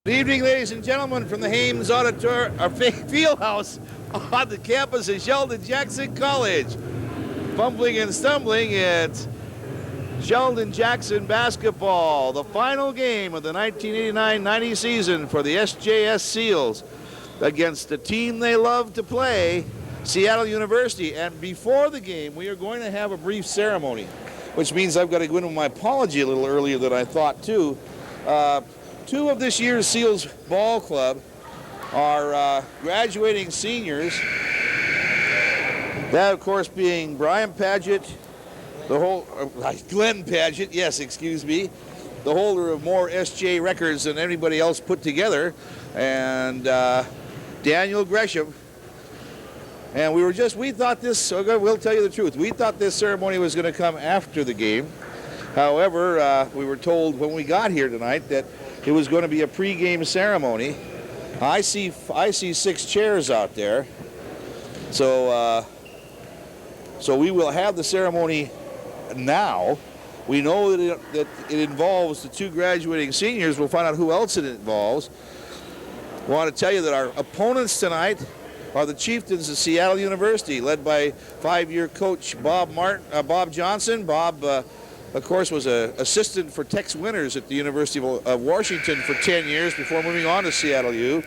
Good evening, ladies and gentlemen, from the Hames Fieldhouse on the campus of Sheldon Jackson College. Fumbling and stumbling, it's Sheldon Jackson basketball, the final game of the 1989-90 season for the SJS Seals against the team they love to play, Seattle University. And before the game, we are going to have a brief ceremony, which means I've got to go into my apology a little earlier than I thought, too. Two of this year's Seals Ball Club are graduating seniors. That, of course, being Brian Paget, Glenn Paget, yes, excuse me, the holder of more SJ records than anybody else put together, and Daniel Gresham. And we thought this, we'll tell you the truth, we thought this ceremony was going to come after the game. However, we were told when we got here tonight that it was going to be a pre-game ceremony. I see 6 chairs out there. So we will have the ceremony now. We know that it involves the 2 graduating seniors. We'll find out who else it involves. I want to tell you that our opponents tonight are the Chieftains of Seattle University, led by 5-year coach Bob Johnson. Bob, of course, was an assistant for Tex Winters at the University of Washington for 10 years before moving on to Seattle U.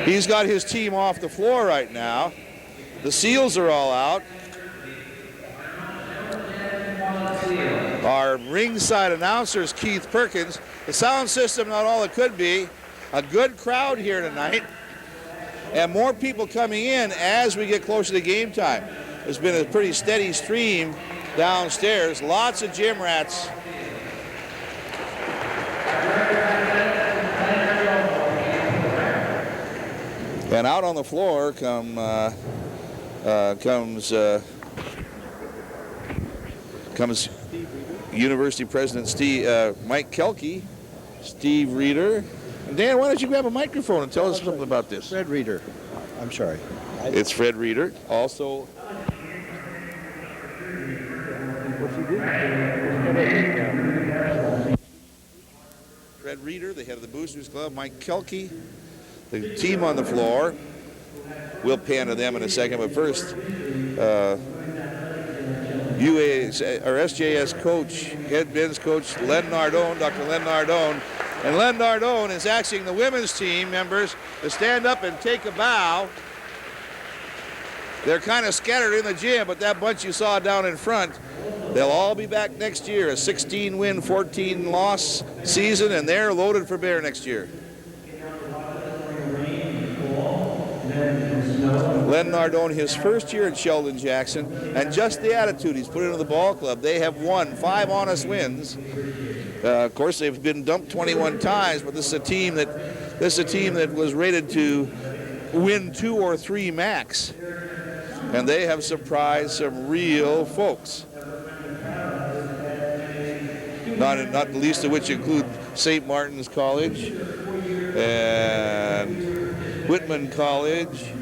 He's got his team off the floor right now. The Seals are all out. Our ringside announcer is Keith Perkins. The sound system not all it could be. A good crowd here tonight. And more people coming in as we get closer to game time. There's been a pretty steady stream downstairs. Lots of gym rats. And out on the floor comes University President Mike Kelke, Steve Reeder. And Dan, why don't you grab a microphone and tell us something about this? Fred Reeder. I'm sorry. It's Fred Reeder. Also, Fred Reeder, the head of the Boosters Club, Mike Kelke, the team on the floor. We'll pan to them in a second, but first, our SJS coach, head men's coach, Len Nardone, Dr. Len Nardone. And Len Nardone is asking the women's team members to stand up and take a bow. They're kind of scattered in the gym, but that bunch you saw down in front, they'll all be back next year, a 16-win, 14-loss season, and they're loaded for bear next year. Len Nardone, his first year at Sheldon Jackson, and just the attitude he's put into the ball club. They have won 5 honest wins. Of course, they've been dumped 21 times, but this is a team that was rated to win 2 or 3 max, and they have surprised some real folks. Not the least of which include St. Martin's College and Whitman College,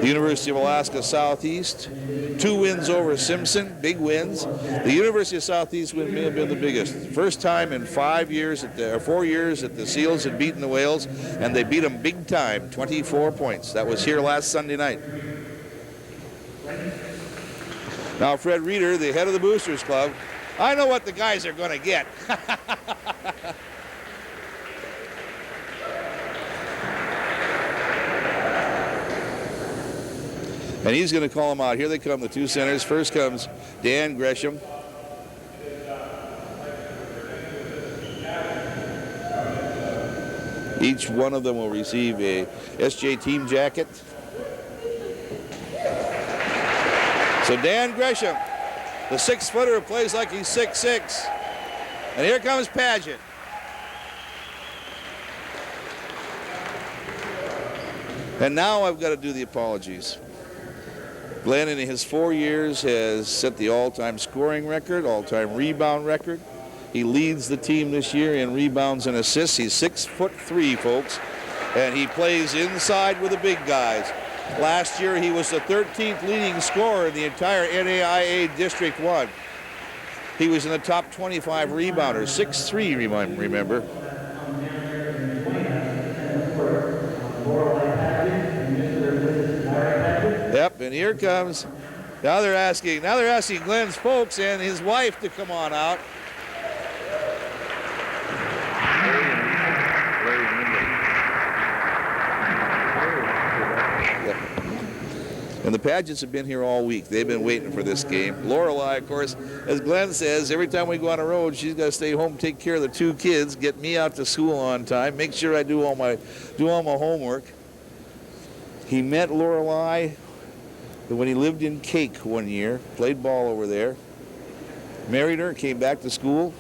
the University of Alaska Southeast, 2 wins over Simpson, big wins. The University of Southeast win may have been the biggest. First time in 4 years that the Seals had beaten the Whales, and they beat them big time, 24 points. That was here last Sunday night. Now Fred Reeder, the head of the Boosters Club, I know what the guys are going to get. And he's going to call them out. Here they come, the 2 centers. First comes Dan Gresham. Each one of them will receive a SJ team jacket. So Dan Gresham, the 6-footer who plays like he's 6'6". And here comes Paget. And now I've got to do the apologies. Glenn, in his 4 years, has set the all-time scoring record, all-time rebound record. He leads the team this year in rebounds and assists. He's 6'3", folks, and he plays inside with the big guys. Last year, he was the 13th leading scorer in the entire NAIA District 1. He was in the top 25 rebounders, 6'3", remember. Yep, and here comes. Now they're asking Glenn's folks and his wife to come on out. And the Pagetts have been here all week. They've been waiting for this game. Lorelei, of course, as Glenn says, every time we go on the road, she's got to stay home, take care of the 2 kids, get me out to school on time, make sure I do all my homework. He met Lorelei when he lived in Cake one year, played ball over there, married her, came back to school,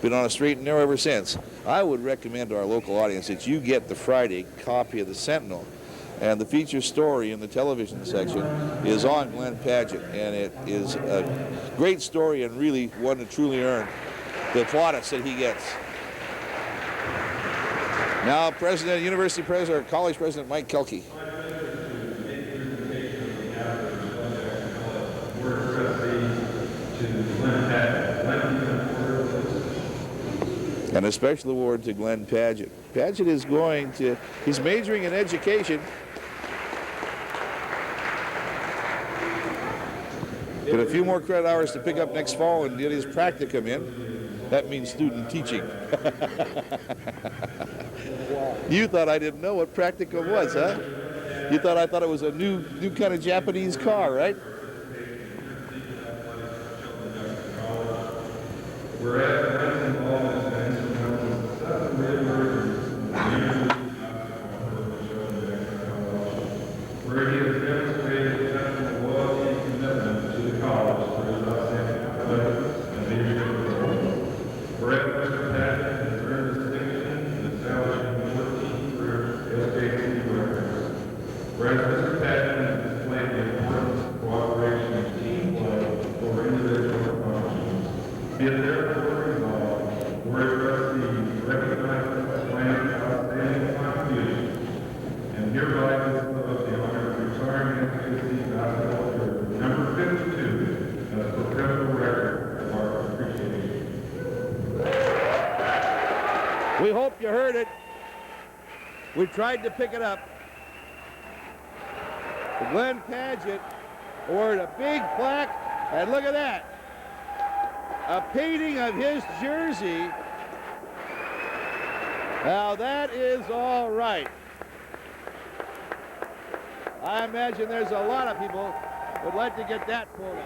been on a straight and narrow ever since. I would recommend to our local audience that you get the Friday copy of the Sentinel. And the feature story in the television section is on Glenn Paget, and it is a great story and really one to truly earn the plaudits that he gets. Now, University President, or College President Mike Kelke. And a special award to Glenn Paget. Paget is he's majoring in education. Got a few more credit hours to pick up next fall and get his practicum in. That means student teaching. You thought I didn't know what practicum was, huh? You thought I thought it was a new kind of Japanese car, right? We hope you heard it. We tried to pick it up. The Glenn Paget awarded a big plaque, and look at that. A painting of his jersey. Now that is all right. I imagine there's a lot of people who would like to get that photo.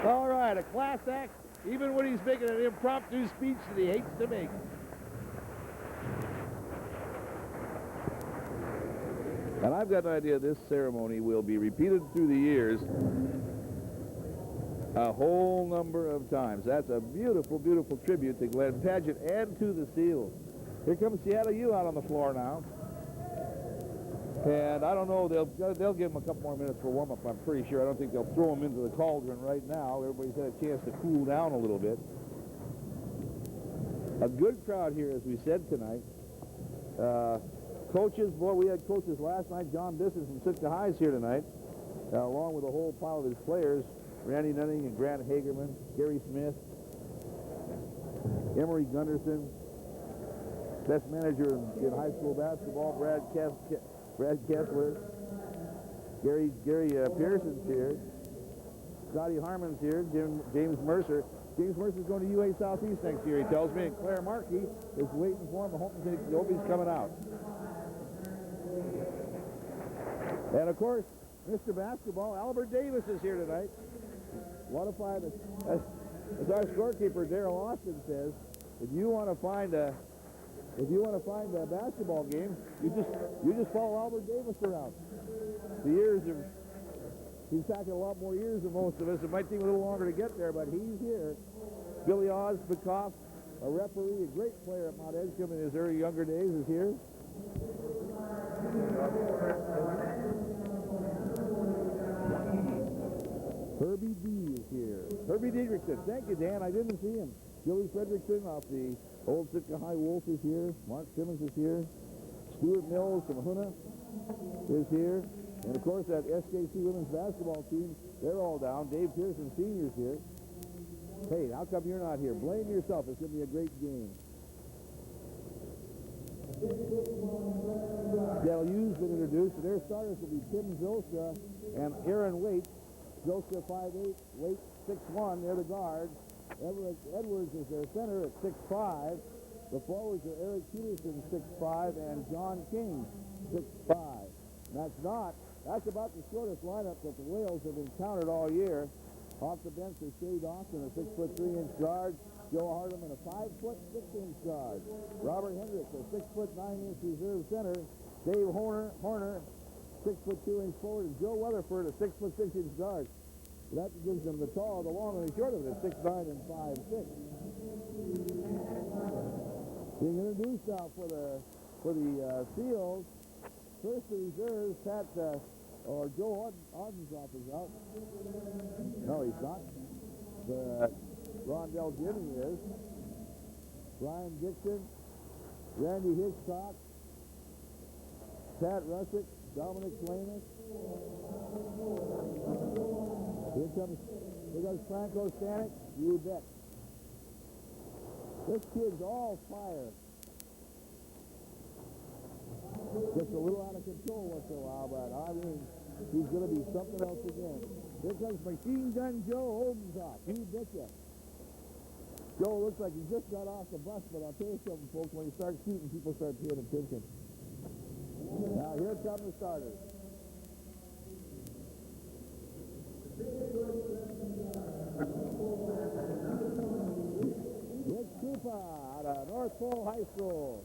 All right, a class act, even when he's making an impromptu speech that he hates to make. And I've got an idea this ceremony will be repeated through the years a whole number of times. That's a beautiful, beautiful tribute to Glenn Paget and to the Seals. Here comes Seattle U out on the floor now. And I don't know, they'll give him a couple more minutes for warm-up, I'm pretty sure. I don't think they'll throw him into the cauldron right now. Everybody's had a chance to cool down a little bit. A good crowd here, as we said tonight. Coaches, boy, we had coaches last night. John Bissett from Sitka High's here tonight, along with a whole pile of his players. Randy Nunning and Grant Hagerman, Gary Smith, Emery Gunderson, best manager in high school basketball, Brad Kessler, Gary Pearson's here, Scotty Harmon's here, James Mercer. James Mercer's going to UA Southeast next year, he tells me, and Claire Markey is waiting for him. I hope he's coming out. And of course, Mr. Basketball, Albert Davis is here tonight. What if as our scorekeeper Darrell Austin says, if you want to find a basketball game, you just follow Albert Davis around. He's packing a lot more years than most of us. It might take a little longer to get there, but he's here. Billy Osbikoff, a referee, a great player at Mount Edgecombe in his early younger days, is here. Herbie D is here. Herbie Diedrichson. Thank you, Dan. I didn't see him. Joey Fredrickson off the Old Sitka High Wolf is here. Mark Simmons is here. Stuart Mills from Huna is here. And, of course, that SKC women's basketball team, they're all down. Dave Pearson Sr.'s here. Hey, how come you're not here? Blame yourself. It's going to be a great game. Delu's been introduced, and their starters will be Tim Zilska and Aaron Waite. Zilska 5'8", Waite 6'1". They're the guards. Edwards is their center at 6'5". The forwards are Eric Peterson, 6'5", and John King, 6'5". That's about the shortest lineup that the Whales have encountered all year. Off the bench is Shea Dawson, a 6'3" guard. Joe Hardeman, a 5'6" guard. Robert Hendricks, a 6'9" reserve center. Dave Horner, 6'2" forward, and Joe Weatherford, a 6'6" guard. That gives them the tall, the long, and the short of it, 6'9" and 5'6". Being introduced now for the Seals. First the reserves, Joe Odenshoff is out. No, he's not. Rondell Jimmy is. Brian Dixon, Randy Hitchcock, Pat Russick, Dominic Slanis. Here comes Franco Stanek. You bet. This kid's all fire. Gets a little out of control once in a while, but I mean, he's going to be something else again. Here comes Machine Gun Joe Odenshoff. You betcha. Joe looks like he just got off the bus, but I'll tell you something, folks. When you start shooting, people start paying attention. Now, here come the starters. Rick Krupa out of North Pole High School.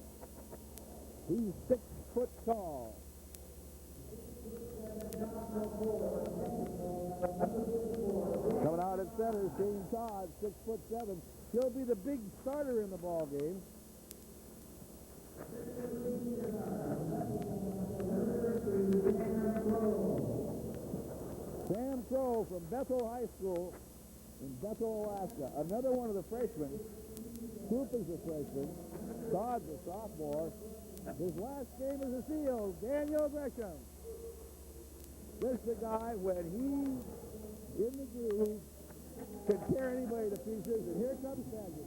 He's 6 foot tall. Coming out at center, Shane Todd, 6'7". He'll be the big starter in the ball game. Sam Crow from Bethel High School in Bethel, Alaska. Another one of the freshmen. Coop is a freshman. Todd's a sophomore. His last game as a Seal, Daniel Gresham. This is the guy, when he in the groove, can tear anybody to pieces, and here comes Sandy.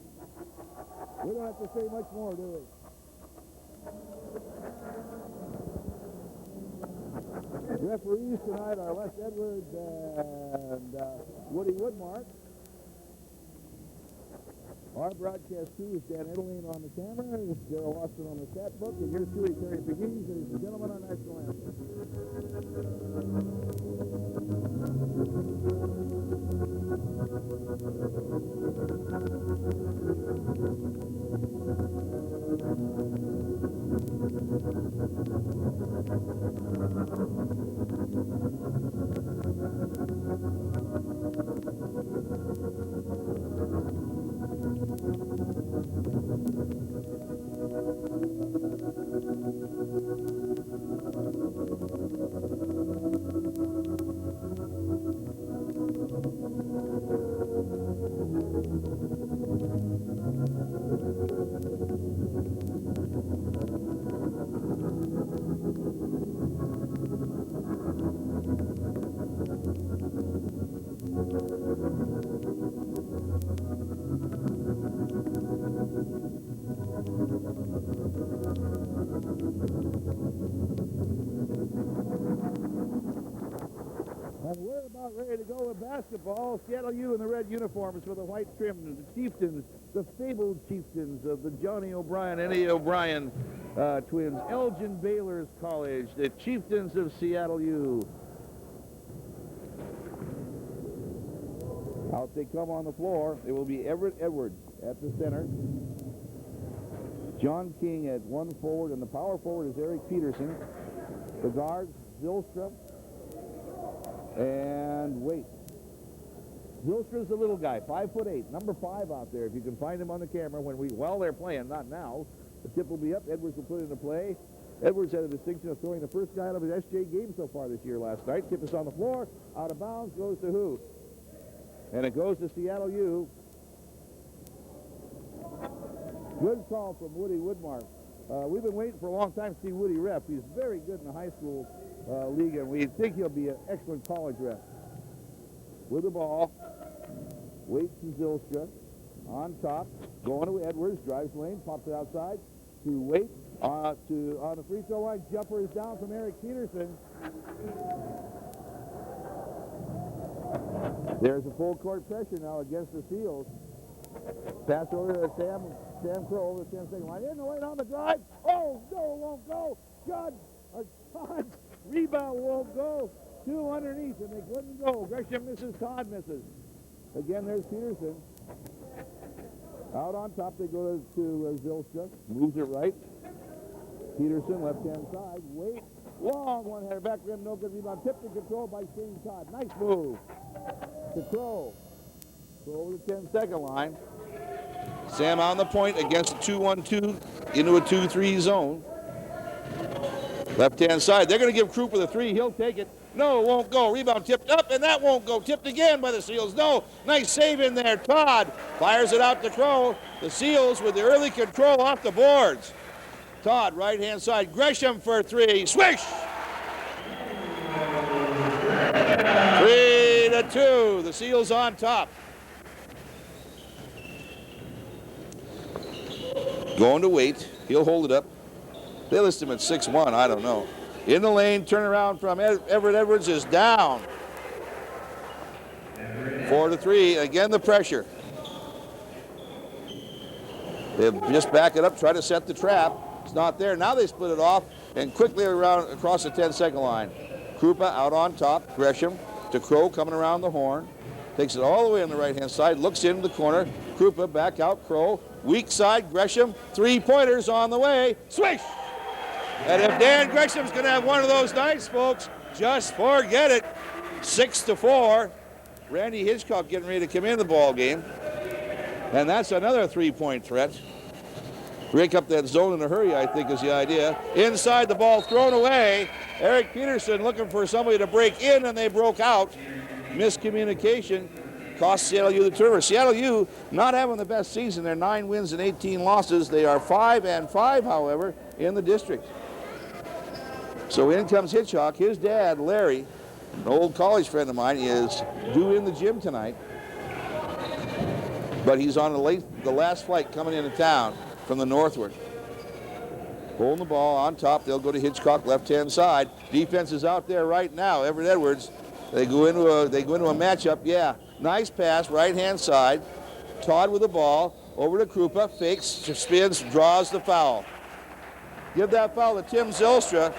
We don't have to say much more, do we? Referees tonight are Les Edwards and Woody Woodmark. Our broadcast crew is Dan Edeline on the camera, this is Darrell Austin on the stat book, and here's Stewie Terry McGee, ladies and gentlemen, our national anthem. And we're about ready to go with basketball. Seattle U in the red uniforms with the white trim. The Chieftains, the fabled Chieftains of the Johnny O'Brien, Eddie O'Brien twins. Elgin Baylor's College, the Chieftains of Seattle U. Out they come on the floor. It will be Everett Edwards at the center. John King at one forward, and the power forward is Eric Peterson. The guards, Zylstra and Waite. Zylstra's the little guy, 5'8", number 5 out there. If you can find him on the camera while they're playing, not now. The tip will be up. Edwards will put it into play. Edwards had a distinction of throwing the first guy out of his SJ game so far this year last night. Tip is on the floor. Out of bounds, goes to who? And it goes to Seattle U. Good call from Woody Woodmark. We've been waiting for a long time to see Woody ref. He's very good in the high school league, and we think he'll be an excellent college ref. With the ball, Waite and Zylstra on top, going to Edwards, drives lane, pops it outside to Waite, on the free throw line. Jumper is down from Eric Peterson. There's a full court pressure now against the Seals. Pass over to Sam Crow over the 10-second line. In the lane on the drive. Oh, no, it won't go. Todd, rebound won't go. Two underneath, and they couldn't go. Gresham misses, Todd misses. Again, there's Peterson. Out on top, they go to Zylstra. Moves it right. Peterson, left-hand side. Waite. Long one-hander back rim, no good rebound. Tipped and controlled by Shane Todd. Nice move. To Crow. Over the 10-second line. Sam on the point against a 2-1-2 into a 2-3 zone. Left-hand side. They're going to give Krupa the three. He'll take it. No, it won't go. Rebound tipped up, and that won't go. Tipped again by the Seals. No, nice save in there. Todd fires it out to Crow. The Seals with the early control off the boards. Todd, right-hand side. Gresham for three. Swish! 3-2. The Seals on top. Going to Waite. He'll hold it up. They list him at 6'1". I don't know. In the lane, turnaround from Everett Edwards is down. 4-3. Again, the pressure. They just back it up, try to set the trap. It's not there. Now they split it off and quickly around across the 10-second line. Krupa out on top. Gresham to Crow coming around the horn. Takes it all the way on the right-hand side. Looks into the corner. Krupa back out. Crow. Weak side. Gresham. Three-pointers on the way. Swish! And if Dan Gresham's going to have one of those nights, folks, just forget it. 6-4. Randy Hitchcock getting ready to come in the ball game. And that's another three-point threat. Break up that zone in a hurry, I think, is the idea. Inside, the ball thrown away. Eric Peterson looking for somebody to break in, and they broke out. Miscommunication cost Seattle U the turnover. Seattle U not having the best season. They're 9 wins and 18 losses. They are 5-5, however, in the district. So in comes Hitchcock. His dad, Larry, an old college friend of mine, is due in the gym tonight. But he's on the last flight coming into town from the northward. Holding the ball on top. They'll go to Hitchcock, left-hand side. Defense is out there right now. Everett Edwards. They go into a matchup. Yeah, nice pass, right-hand side. Todd with the ball. Over to Krupa. Fakes, spins, draws the foul. Give that foul to Tim Zylstra.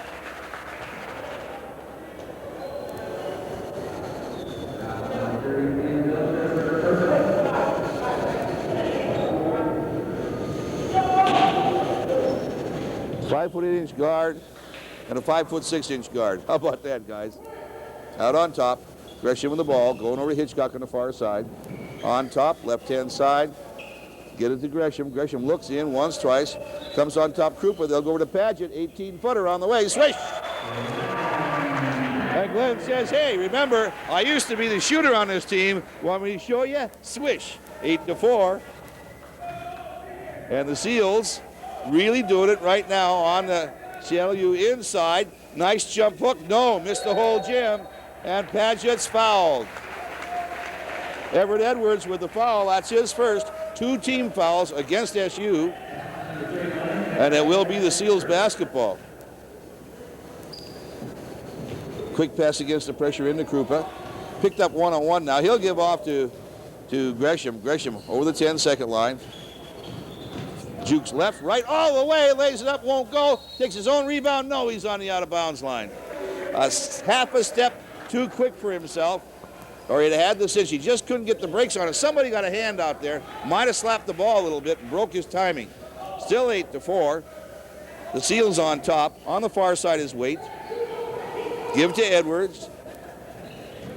.5'8" guard and a 5'6" guard. How about that, guys? Out on top, Gresham with the ball, going over to Hitchcock on the far side. On top, left-hand side, get it to Gresham. Gresham looks in once, twice, comes on top. Krupa, they'll go over to Paget, 18-footer on the way. Swish! And Glenn says, hey, remember, I used to be the shooter on this team. Want me to show you? Swish! 8-4. And the Seals really doing it right now on the Seattle U inside. Nice jump hook. No, missed the whole gym. And Paget's fouled. Everett Edwards with the foul. That's his first. 2 team fouls against SU. And it will be the Seals basketball. Quick pass against the pressure into Krupa. picked up one-on-one now. He'll give off to Gresham. Gresham over the 10-second line. Jukes left, right, all the way, lays it up, won't go, takes his own rebound. No, he's on the out-of-bounds line. Half a step too quick for himself, or he'd had the cinch. He just couldn't get the brakes on it. Somebody got a hand out there, might have slapped the ball a little bit and broke his timing. Still 8-4. The Seals on top. On the far side is Waite. Give to Edwards.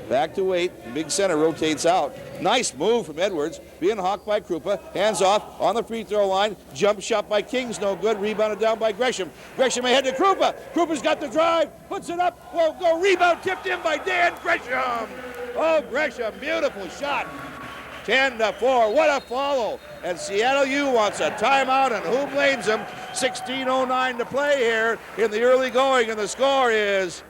Back to Waite. Big center rotates out. Nice move from Edwards. Being hawked by Krupa. Hands off on the free throw line. Jump shot by King's no good. Rebounded down by Gresham. Gresham ahead to Krupa. Krupa's got the drive. Puts it up. Won't go. Rebound tipped in by Dan Gresham. Oh, Gresham. Beautiful shot. 10-4. What a follow. And Seattle U wants a timeout, and who blames them? 16:09 to play here in the early going, and the score is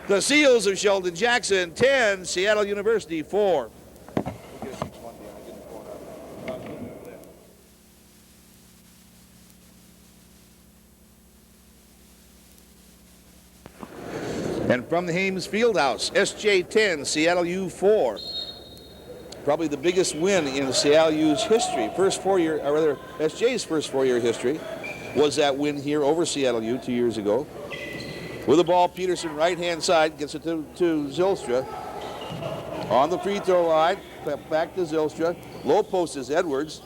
the Seals of Sheldon Jackson 10, Seattle University 4. And from the Hames Fieldhouse, SJ 10, Seattle U 4. Probably the biggest win in Seattle U's history. SJ's first 4-year history was that win here over Seattle U 2 years ago. With the ball, Peterson right-hand side gets it to Zylstra. On the free throw line, back to Zylstra. Low post is Edwards.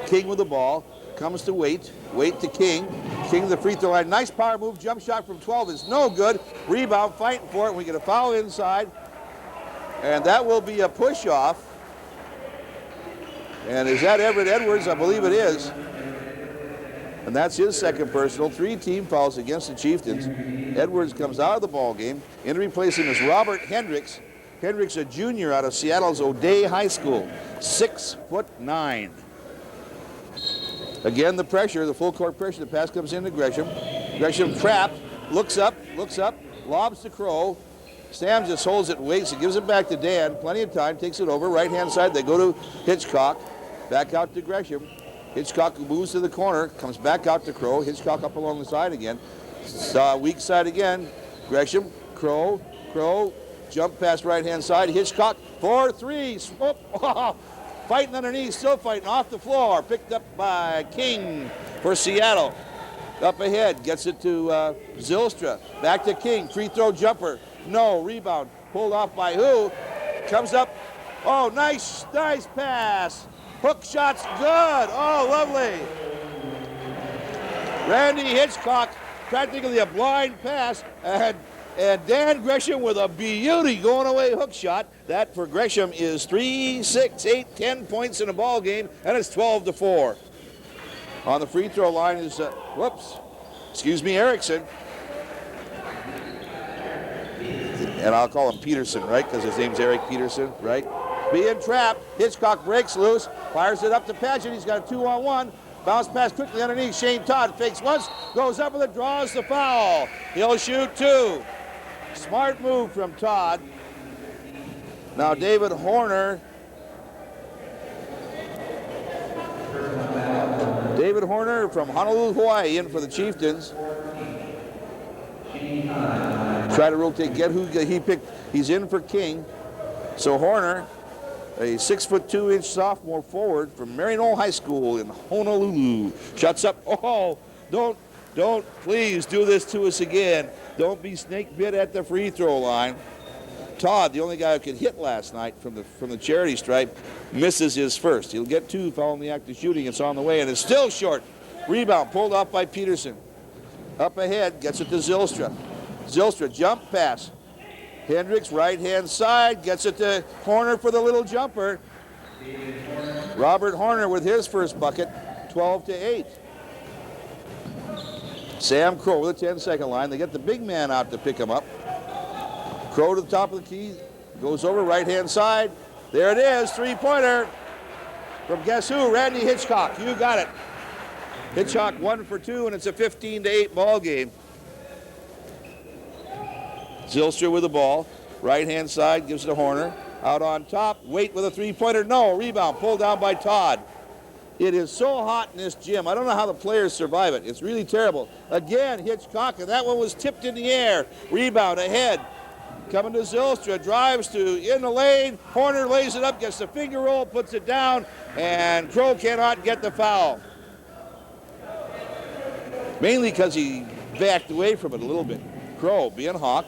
King with the ball, comes to Waite. Waite to King. King to the free throw line. Nice power move. Jump shot from 12 is no good. Rebound, fighting for it. We get a foul inside. And that will be a push-off. And is that Everett Edwards? I believe it is. And that's his second personal. 3 team fouls against the Chieftains. Edwards comes out of the ball game. In to replace him is Robert Hendricks. Hendricks, a junior out of Seattle's O'Day High School. 6'9". Again, the pressure, the full court pressure. The pass comes into Gresham. Gresham trapped, looks up, lobs to Crow. Sam just holds it, waits, and gives it back to Dan. Plenty of time, takes it over, right-hand side. They go to Hitchcock, back out to Gresham. Hitchcock moves to the corner, comes back out to Crow. Hitchcock up along the side again. Weak side again. Gresham, Crow, jump past right-hand side. Hitchcock, 4-3, swoop. Oh, fighting underneath, still fighting off the floor. Picked up by King for Seattle. Up ahead, gets it to Zylstra. Back to King, free throw jumper. No, rebound, pulled off by who? Comes up, oh, nice pass. Hook shot's good, oh, lovely. Randy Hitchcock, practically a blind pass, and Dan Gresham with a beauty going away hook shot. That for Gresham is 3, 6, 8, 10 points in a ball game, and it's 12-4. On the free throw line is, Erickson. And I'll call him Peterson, right? Because his name's Eric Peterson, right? Being trapped, Hitchcock breaks loose, fires it up to Paget. He's got a 2-on-1. Bounce pass quickly underneath. Shane Todd fakes once, goes up with it, draws the foul. He'll shoot 2. Smart move from Todd. Now David Horner. David Horner from Honolulu, Hawaii, in for the Chieftains. Try to rotate, get who he picked. He's in for King. So Horner, a 6'2" sophomore forward from Maryknoll High School in Honolulu, shuts up. Oh, don't please do this to us again. Don't be snake bit at the free throw line. Todd, the only guy who could hit last night from the charity stripe, misses his first. He'll get 2 following the act of shooting. It's on the way, and it's still short. Rebound pulled off by Peterson. Up ahead, gets it to Zylstra. Zylstra, jump pass. Hendricks, right-hand side, gets it to Horner for the little jumper. Robert Horner with his first bucket, 12-8. Sam Crow with the 10-second line. They get the big man out to pick him up. Crow to the top of the key, goes over right-hand side. There it is, 3-pointer from guess who? Randy Hitchcock. You got it. Hitchcock 1 for 2, and it's a 15-8 ball game. Zylstra with the ball, right-hand side, gives it to Horner. Out on top, Waite with a 3-pointer. No, rebound, pulled down by Todd. It is so hot in this gym. I don't know how the players survive it. It's really terrible. Again, Hitchcock, and that one was tipped in the air. Rebound ahead. coming to Zylstra, drives to in the lane. Horner lays it up, gets the finger roll, puts it down, and Crow cannot get the foul. Mainly because he backed away from it a little bit. Crow, being hawk,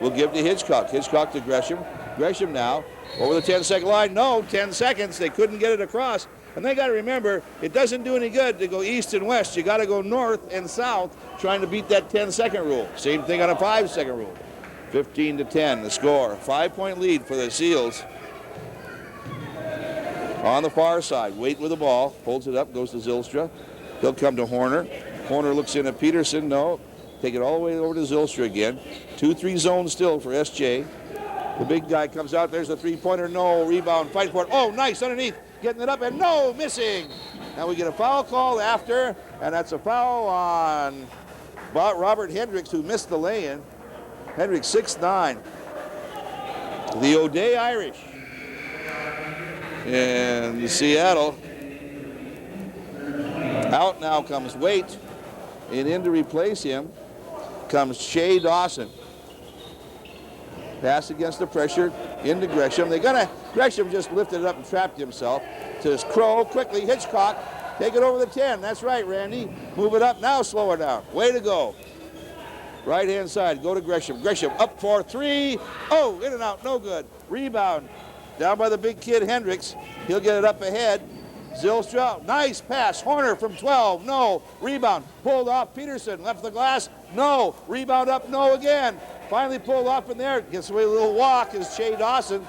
will give to Hitchcock. Hitchcock to Gresham. Gresham now over the 10-second line. No, 10 seconds. They couldn't get it across. And they got to remember, it doesn't do any good to go east and west. You got to go north and south trying to beat that 10-second rule. Same thing on a 5-second rule. 15-10, the score. 5-point lead for the Seals. On the far side, Waite with the ball, holds it up, goes to Zylstra. He'll come to Horner. Horner looks in at Peterson. No, take it all the way over to Zylstra again. 2-3 zone still for SJ. The big guy comes out. There's the three-pointer. No, rebound, fight for it. Oh, nice underneath. Getting it up, and no, missing. Now we get a foul call after, and that's a foul on Robert Hendricks, who missed the lay-in. Hendricks, 6'9". The O'Day Irish in Seattle. Out now comes Waite, and in to replace him comes Shea Dawson. Pass against the pressure into Gresham. Gresham just lifted it up and trapped himself. To Crow, quickly, Hitchcock, take it over the 10. That's right, Randy. Move it up now, slow it down. Way to go. Right-hand side, go to Gresham. Gresham up for 3. Oh, in and out, no good. Rebound, down by the big kid Hendricks. He'll get it up ahead. Zylstra, nice pass. Horner from 12, no. Rebound, pulled off. Peterson, left the glass, no. Rebound up, no again. Finally pulled off in there. Gets away with a little walk is Shea Dawson.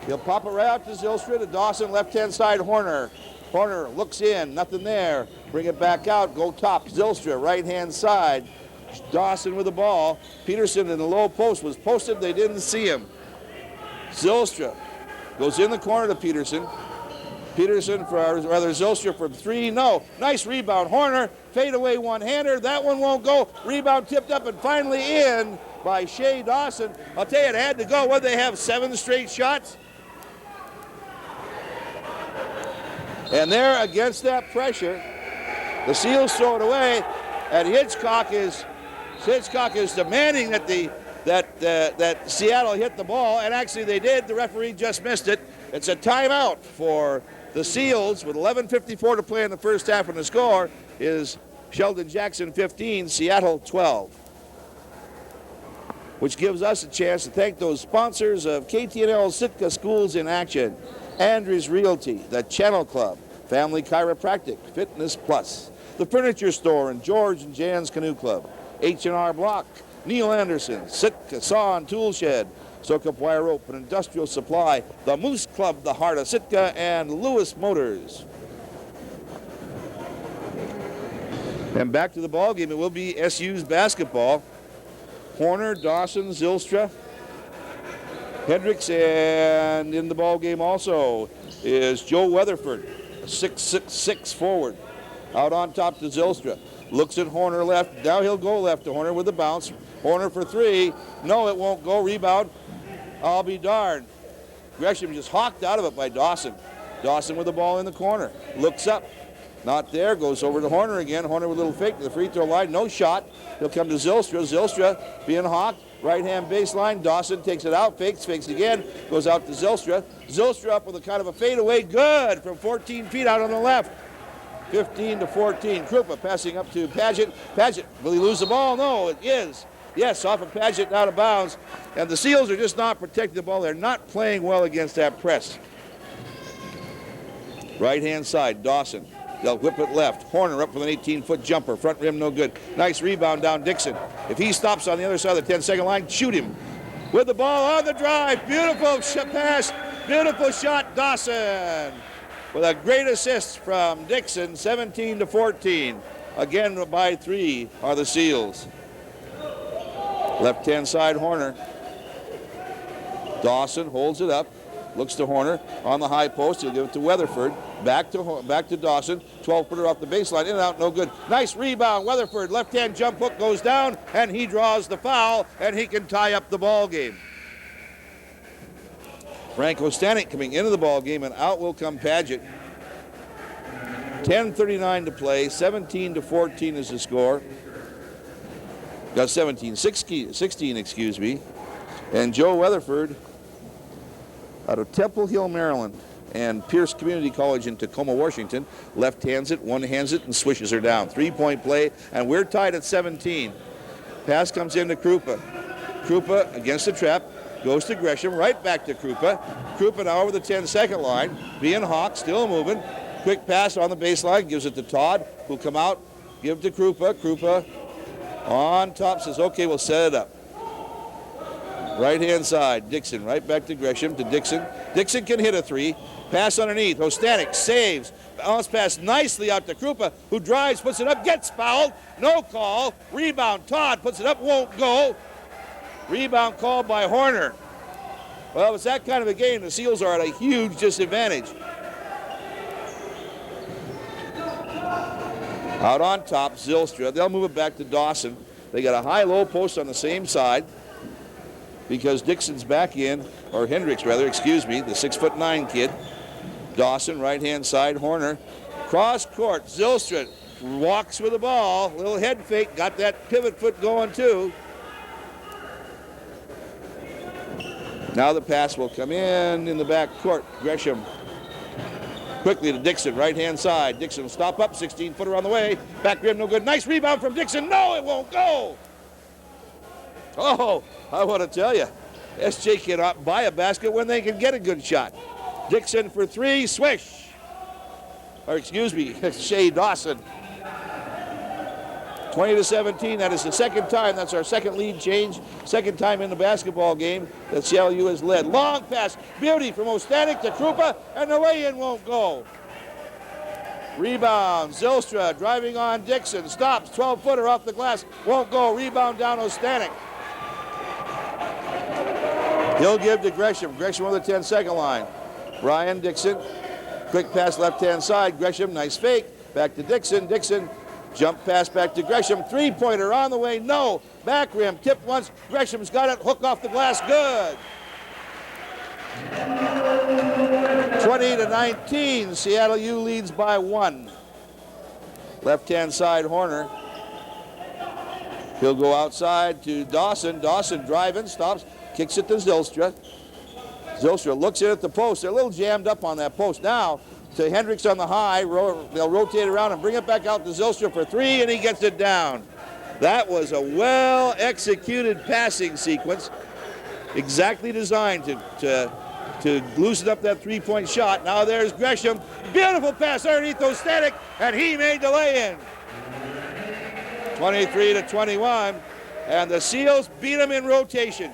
He'll pop it right out to Zylstra to Dawson, left-hand side, Horner. Horner looks in, nothing there. Bring it back out, go top. Zylstra, right-hand side. Dawson with the ball. Peterson in the low post was posted. They didn't see him. Zylstra goes in the corner to Peterson. Peterson, Zylstra from 3. No. Nice rebound. Horner, fade away one-hander. That one won't go. Rebound tipped up and finally in by Shea Dawson. I'll tell you, it had to go. What, they have 7 straight shots? And there, against that pressure, the Seals throw it away, and Hitchcock is demanding that Seattle hit the ball, and actually they did. The referee just missed it. It's a timeout for the Seals with 11:54 to play in the first half, and the score is Sheldon Jackson 15, Seattle 12. Which gives us a chance to thank those sponsors of KTNL Sitka Schools in Action: Andrews Realty, the Channel Club, Family Chiropractic, Fitness Plus, the Furniture Store, and George and Jan's Canoe Club, H&R Block, Neil Anderson, Sitka Saw and Tool Shed, Soak-Up Wire Rope and Industrial Supply, the Moose Club, the Heart of Sitka, and Lewis Motors. And back to the ball game. It will be SU's basketball. Horner, Dawson, Zylstra, Hendricks, and in the ball game also is Joe Weatherford, a 6'6" forward. Out on top to Zylstra. Looks at Horner left. Now he'll go left to Horner with the bounce. Horner for 3. No, it won't go. Rebound. I'll be darned. Gresham just hawked out of it by Dawson. Dawson with the ball in the corner. Looks up. Not there. Goes over to Horner again. Horner with a little fake to the free throw line. No shot. He'll come to Zylstra. Zylstra being hawked. Right-hand baseline. Dawson takes it out. Fakes again. Goes out to Zylstra. Zylstra up with a kind of a fadeaway. Good from 14 feet out on the left. 15-14. Krupa passing up to Paget. Paget, will he lose the ball? No, it is. Yes, off of Paget, out of bounds. And the Seals are just not protecting the ball. They're not playing well against that press. Right-hand side, Dawson. They'll whip it left. Horner up with an 18-foot jumper. Front rim, no good. Nice rebound down Dixon. If he stops on the other side of the 10-second line, shoot him. With the ball on the drive. Beautiful pass. Beautiful shot, Dawson. With a great assist from Dixon, 17-14. Again by 3 are the Seals. Left-hand side, Horner. Dawson holds it up, looks to Horner on the high post. He'll give it to Weatherford. Back to Dawson. 12-footer off the baseline. In and out, no good. Nice rebound. Weatherford, left-hand jump hook goes down, and he draws the foul, and he can tie up the ball game. Franco Stanek coming into the ball game, and out will come Paget. 10:39 to play. 17-14 is the score. Got 16, excuse me. And Joe Weatherford out of Temple Hill, Maryland, and Pierce Community College in Tacoma, Washington, left hands it, one hands it, and swishes her down. 3-point play, and we're tied at 17. Pass comes into Krupa. Krupa against the trap, goes to Gresham, right back to Krupa. Krupa now over the 10-second line, being hawk, still moving. Quick pass on the baseline, gives it to Todd, who'll come out, give it to Krupa. Krupa on top, says, okay, we'll set it up. Right-hand side, Dixon, right back to Gresham, to Dixon. Dixon can hit a three. Pass underneath, Ostanek saves. Bounce pass nicely out to Krupa, who drives, puts it up, gets fouled. No call. Rebound, Todd puts it up, won't go. Rebound called by Horner. Well, it's that kind of a game. The Seals are at a huge disadvantage. Out on top, Zylstra. They'll move it back to Dawson. They got a high-low post on the same side because Dixon's back in, or Hendricks rather, excuse me, the 6'9" kid. Dawson, right-hand side, Horner. Cross court, Zylstra walks with the ball. Little head fake, got that pivot foot going too. Now the pass will come in the back court. Gresham quickly to Dixon, right-hand side. Dixon will stop up, 16-footer on the way. Back rim, no good. Nice rebound from Dixon. No, it won't go. Oh, I want to tell you, SJ cannot buy a basket when they can get a good shot. Dixon for three, swish. Or excuse me, Shea Dawson. 20-17, that is the second time. That's our second lead change. Second time in the basketball game that CLU has led. Long pass, beauty from Ostanek to Krupa, and the lay-in won't go. Rebound, Zylstra driving on Dixon, stops, 12-footer off the glass, won't go. Rebound down Ostanek. He'll give to Gresham. Gresham on the 10-second line. Brian Dixon, quick pass left-hand side. Gresham, nice fake. Back to Dixon. Dixon, jump pass back to Gresham. Three-pointer on the way, no. Back rim, tipped once. Gresham's got it. Hook off the glass, good. 20-19, Seattle U leads by 1. Left-hand side, Horner. He'll go outside to Dawson. Dawson driving, stops, kicks it to Zylstra. Zylstra looks in at the post. They're a little jammed up on that post now. To Hendricks on the high. They'll rotate around and bring it back out to Zylstra for three, and he gets it down. That was a well-executed passing sequence, exactly designed to loosen up that three-point shot. Now there's Gresham. Beautiful pass underneath Ostanek, and he made the lay-in. 23-21, and the Seals beat them in rotation.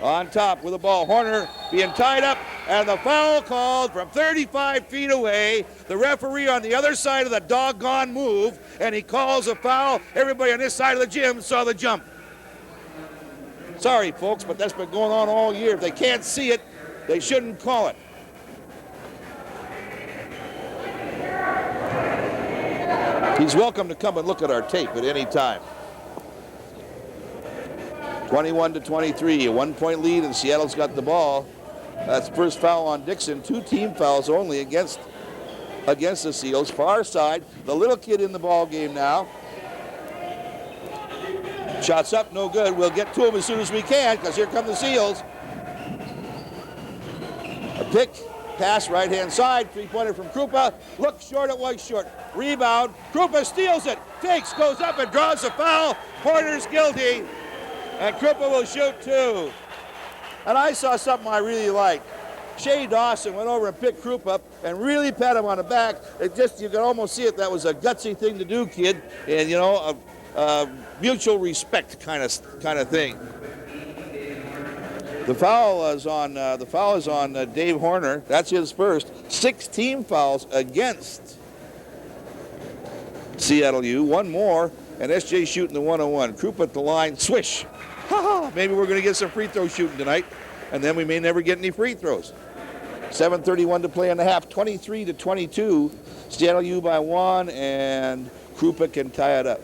On top with the ball, Horner being tied up, and the foul called from 35 feet away. The referee on the other side of the doggone move, and he calls a foul. Everybody on this side of the gym saw the jump. Sorry, folks, but that's been going on all year. If they can't see it, they shouldn't call it. He's welcome to come and look at our tape at any time. 21-23, a 1-point lead, and Seattle's got the ball. That's first foul on Dixon. 2 team fouls only against the Seals. Far side, the little kid in the ball game now. Shots up, no good. We'll get to him as soon as we can, because here come the Seals. A pick, pass right-hand side, three-pointer from Krupa. Look short, it was short. Rebound, Krupa steals it, takes, goes up and draws a foul. Porter's guilty. And Krupa will shoot 2. And I saw something I really liked. Shea Dawson went over and picked Krupa up and really pat him on the back. It just, you could almost see it. That was a gutsy thing to do, kid. And, you know, a mutual respect kind of thing. The foul is on Dave Horner. That's his first. 6 team fouls against Seattle U. One more, and SJ shooting the 101. Krupa at the line, swish. Maybe we're going to get some free throw shooting tonight, and then we may never get any free throws. 7:31 to play in the half, 23-22. Seattle U by 1, and Krupa can tie it up.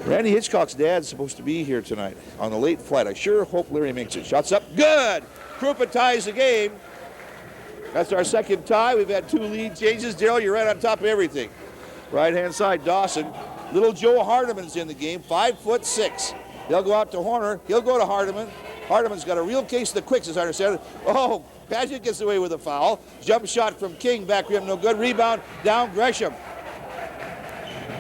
Randy Hitchcock's dad's supposed to be here tonight on the late flight. I sure hope Larry makes it. Shots up, good! Krupa ties the game. That's our second tie. We've had 2 lead changes. Darryl, you're right on top of everything. Right-hand side, Dawson. Little Joe Hardiman's in the game, 5'6". They'll go out to Horner. He'll go to Hardiman. Hardiman's got a real case of the quicks, as I understand it. Oh, Paget gets away with a foul. Jump shot from King, back rim, no good. Rebound, down Gresham.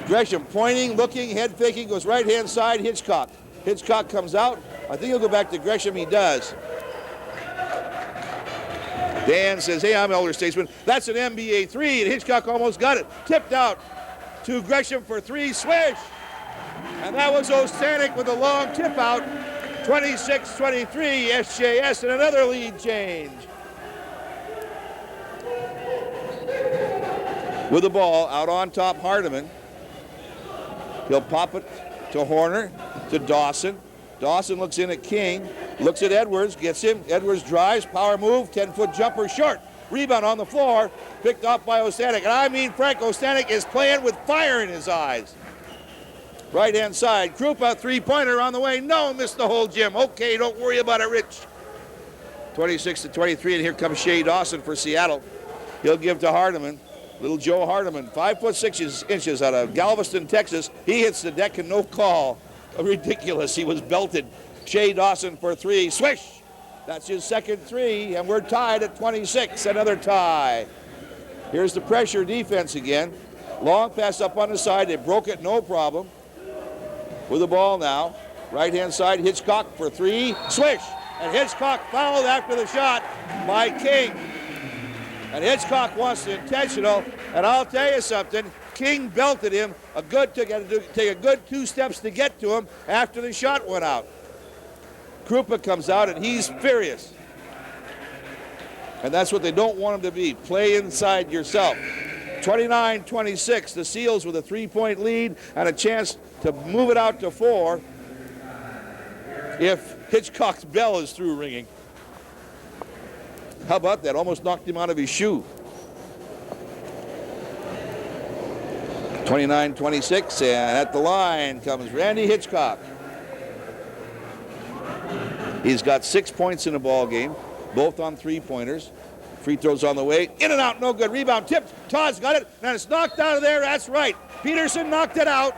Gresham pointing, looking, head faking, goes right-hand side, Hitchcock. Hitchcock comes out. I think he'll go back to Gresham. He does. Dan says, hey, I'm elder statesman. That's an NBA three, and Hitchcock almost got it. Tipped out to Gresham for three, swish. And that was Ostanek with a long tip out. 26-23, SJS, and another lead change. With the ball out on top, Hardiman. He'll pop it to Horner, to Dawson. Dawson looks in at King, looks at Edwards, gets him. Edwards drives, power move, 10-foot jumper, short. Rebound on the floor, picked off by Ostanek. And I mean, Frank Ostanek is playing with fire in his eyes. Right-hand side, Krupa, three-pointer on the way. No, missed the whole gym. Okay, don't worry about it, Rich. 26-23, and here comes Shea Dawson for Seattle. He'll give to Hardiman. Little Joe Hardiman, 5'6" out of Galveston, Texas. He hits the deck and no call. Ridiculous, he was belted. Shea Dawson for three, swish. That's his second three, and we're tied at 26, another tie. Here's the pressure defense again. Long pass up on the side, they broke it, no problem. With the ball now, right-hand side, Hitchcock for three, swish. And Hitchcock fouled after the shot by King. And Hitchcock wants the intentional, and I'll tell you something, King belted him, take a good 2 steps to get to him after the shot went out. Krupa comes out, and he's furious. And that's what they don't want him to be, play inside yourself. 29-26, the Seals with a 3-point lead and a chance to move it out to 4 if Hitchcock's bell is through ringing. How about that? Almost knocked him out of his shoe. 29-26, and at the line comes Randy Hitchcock. He's got 6 points in the ball game, both on 3-pointers. Free throws on the way, in and out, no good. Rebound tipped, Todd's got it, and it's knocked out of there, that's right. Peterson knocked it out.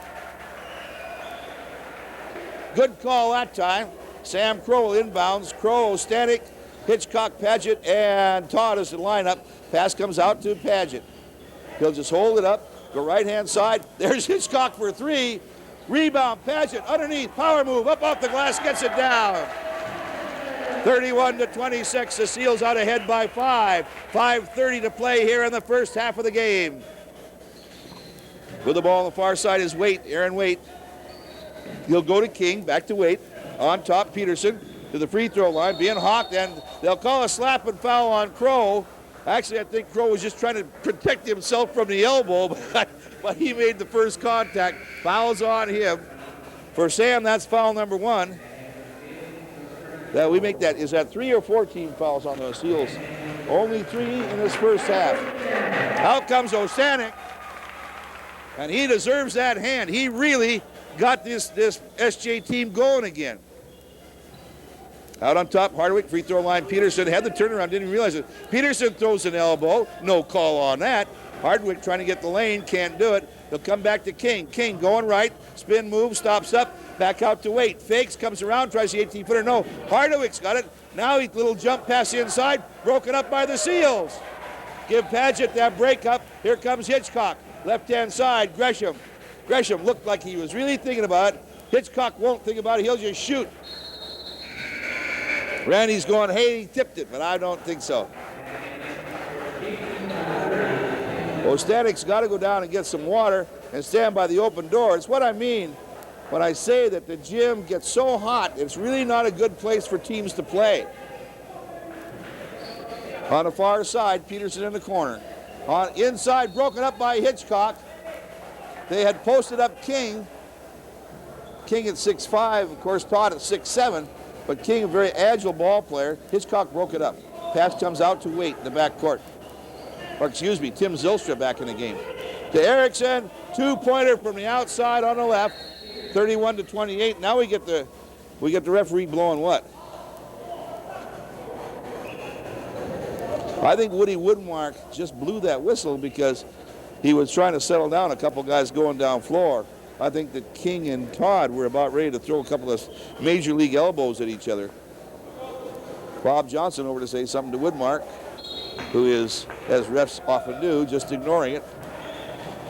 Good call that time. Sam Crow inbounds, Crow, Stanek, Hitchcock, Paget, and Todd is the lineup. Pass comes out to Paget. He'll just hold it up, go right-hand side. There's Hitchcock for three. Rebound, Paget, underneath, power move, up off the glass, gets it down. 31-26, the Seals out ahead by 5. 5:30 to play here in the first half of the game. With the ball on the far side is Waite, Aaron Waite. He'll go to King, back to Waite. On top, Peterson to the free throw line, being hawked, and they'll call a slap and foul on Crow. Actually, I think Crow was just trying to protect himself from the elbow, but he made the first contact. Foul's on him. For Sam, that's foul number 1. That we make that, is that 3 or 4 team fouls on the Seals? Only 3 in this first half. Out comes Ostanek, and he deserves that hand. He really got this SJ team going again. Out on top, Hardwick, free throw line. Peterson had the turnaround, didn't realize it. Peterson throws an elbow, no call on that. Hardwick trying to get the lane, can't do it. He'll come back to King. King going right, spin move, stops up, back out to Waite. Fakes, comes around, tries the 18-footer. No, Hardwick's got it. Now he little jump pass inside, broken up by the Seals. Give Paget that break up. Here comes Hitchcock. Left-hand side, Gresham. Gresham looked like he was really thinking about it. Hitchcock won't think about it, he'll just shoot. Randy's going, hey, he tipped it, but I don't think so. Ostanek's got to go down and get some water and stand by the open door. It's what I mean when I say that the gym gets so hot, it's really not a good place for teams to play. On the far side, Peterson in the corner. On inside, broken up by Hitchcock. They had posted up King. King at 6'5", of course, Todd at 6'7", but King, a very agile ball player. Hitchcock broke it up. Pass comes out to Waite in the backcourt. Or excuse me, Tim Zylstra back in the game. To Erickson, 2-pointer from the outside on the left, 31-28. Now we get the referee blowing what? I think Woody Woodmark just blew that whistle because he was trying to settle down a couple guys going down floor. I think that King and Todd were about ready to throw a couple of major league elbows at each other. Bob Johnson over to say something to Woodmark, who is, as refs often do, just ignoring it.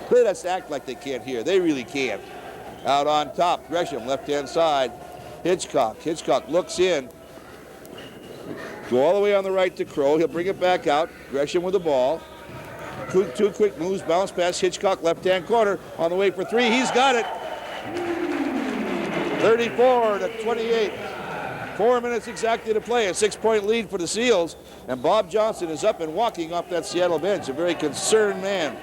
They just act like they can't hear. They really can't. Out on top, Gresham, left-hand side. Hitchcock. Hitchcock looks in. Go all the way on the right to Crow. He'll bring it back out. Gresham with the ball. Two quick moves, bounce pass. Hitchcock, left-hand corner. On the way for three. He's got it. 34-28. 4 minutes exactly to play. A 6-point lead for the Seals. And Bob Johnson is up and walking off that Seattle bench. A very concerned man.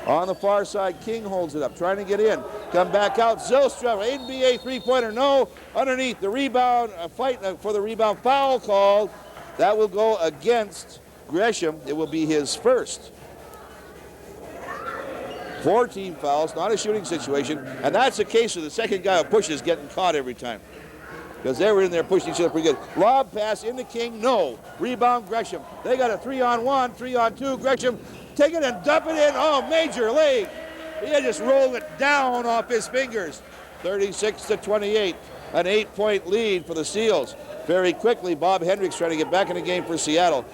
On the far side, King holds it up, trying to get in. Come back out, Zylstra, NBA three-pointer, no. Underneath, the rebound, fight for the rebound, foul called. That will go against Gresham. It will be his first. 4 team fouls, not a shooting situation. And that's the case of the second guy who pushes getting caught every time. Because they were in there pushing each other pretty good. Lob pass into King, no. Rebound, Gresham. They got a 3-on-1, 3-on-2. Gresham, take it and dump it in. Oh, major league. He just rolled it down off his fingers. 36-28, an 8-point lead for the Seals. Very quickly, Bob Hendricks trying to get back in the game for Seattle.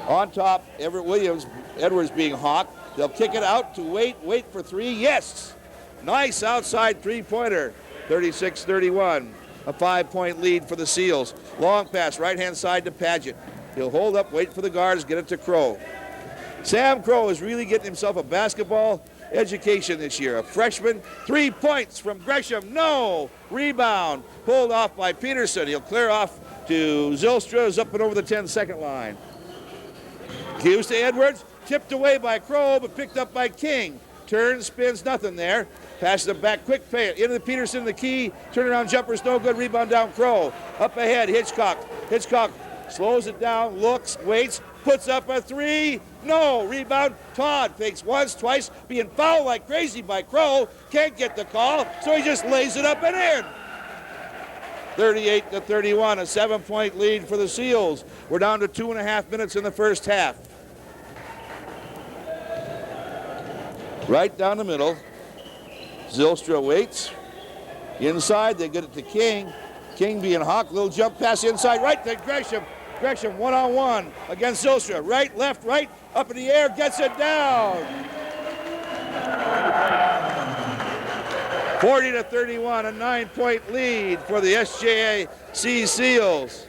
On top, Everett Williams, Edwards being hawked. They'll kick it out to wait for three. Yes! Nice outside three-pointer. 36-31, a 5-point lead for the Seals. Long pass, right-hand side to Paget. He'll hold up, wait for the guards, get it to Crow. Sam Crow is really getting himself a basketball education this year. A freshman, 3 points from Gresham, no! Rebound, pulled off by Peterson. He'll clear off to Zylstra, who's up and over the 10-second line. Gives to Edwards, tipped away by Crow, but picked up by King. Turns, spins, nothing there. Passes it back, quick fade, into the Peterson, the key. Turnaround jumper's no good, rebound down Crow. Up ahead, Hitchcock. Hitchcock slows it down, looks, waits, puts up a three. No, rebound. Todd fakes once, twice, being fouled like crazy by Crow. Can't get the call, so he just lays it up and in. 38-31, a 7-point lead for the Seals. We're down to 2.5 minutes in the first half. Right down the middle. Zylstra waits. Inside, they get it to King. King being hawked, little jump pass inside, right to Gresham. Gresham one-on-one against Zylstra. Right, left, right, up in the air, gets it down. 40-31, a 9-point lead for the SJC Seals.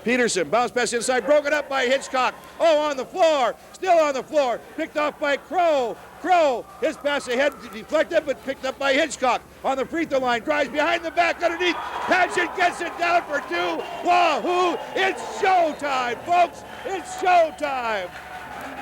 Peterson, bounce pass inside, broken up by Hitchcock. Oh, on the floor, still on the floor, picked off by Crow. Crow, his pass ahead, deflected, but picked up by Hitchcock. On the free throw line, drives behind the back, underneath. Paget gets it down for two. Wahoo! It's showtime, folks! It's showtime!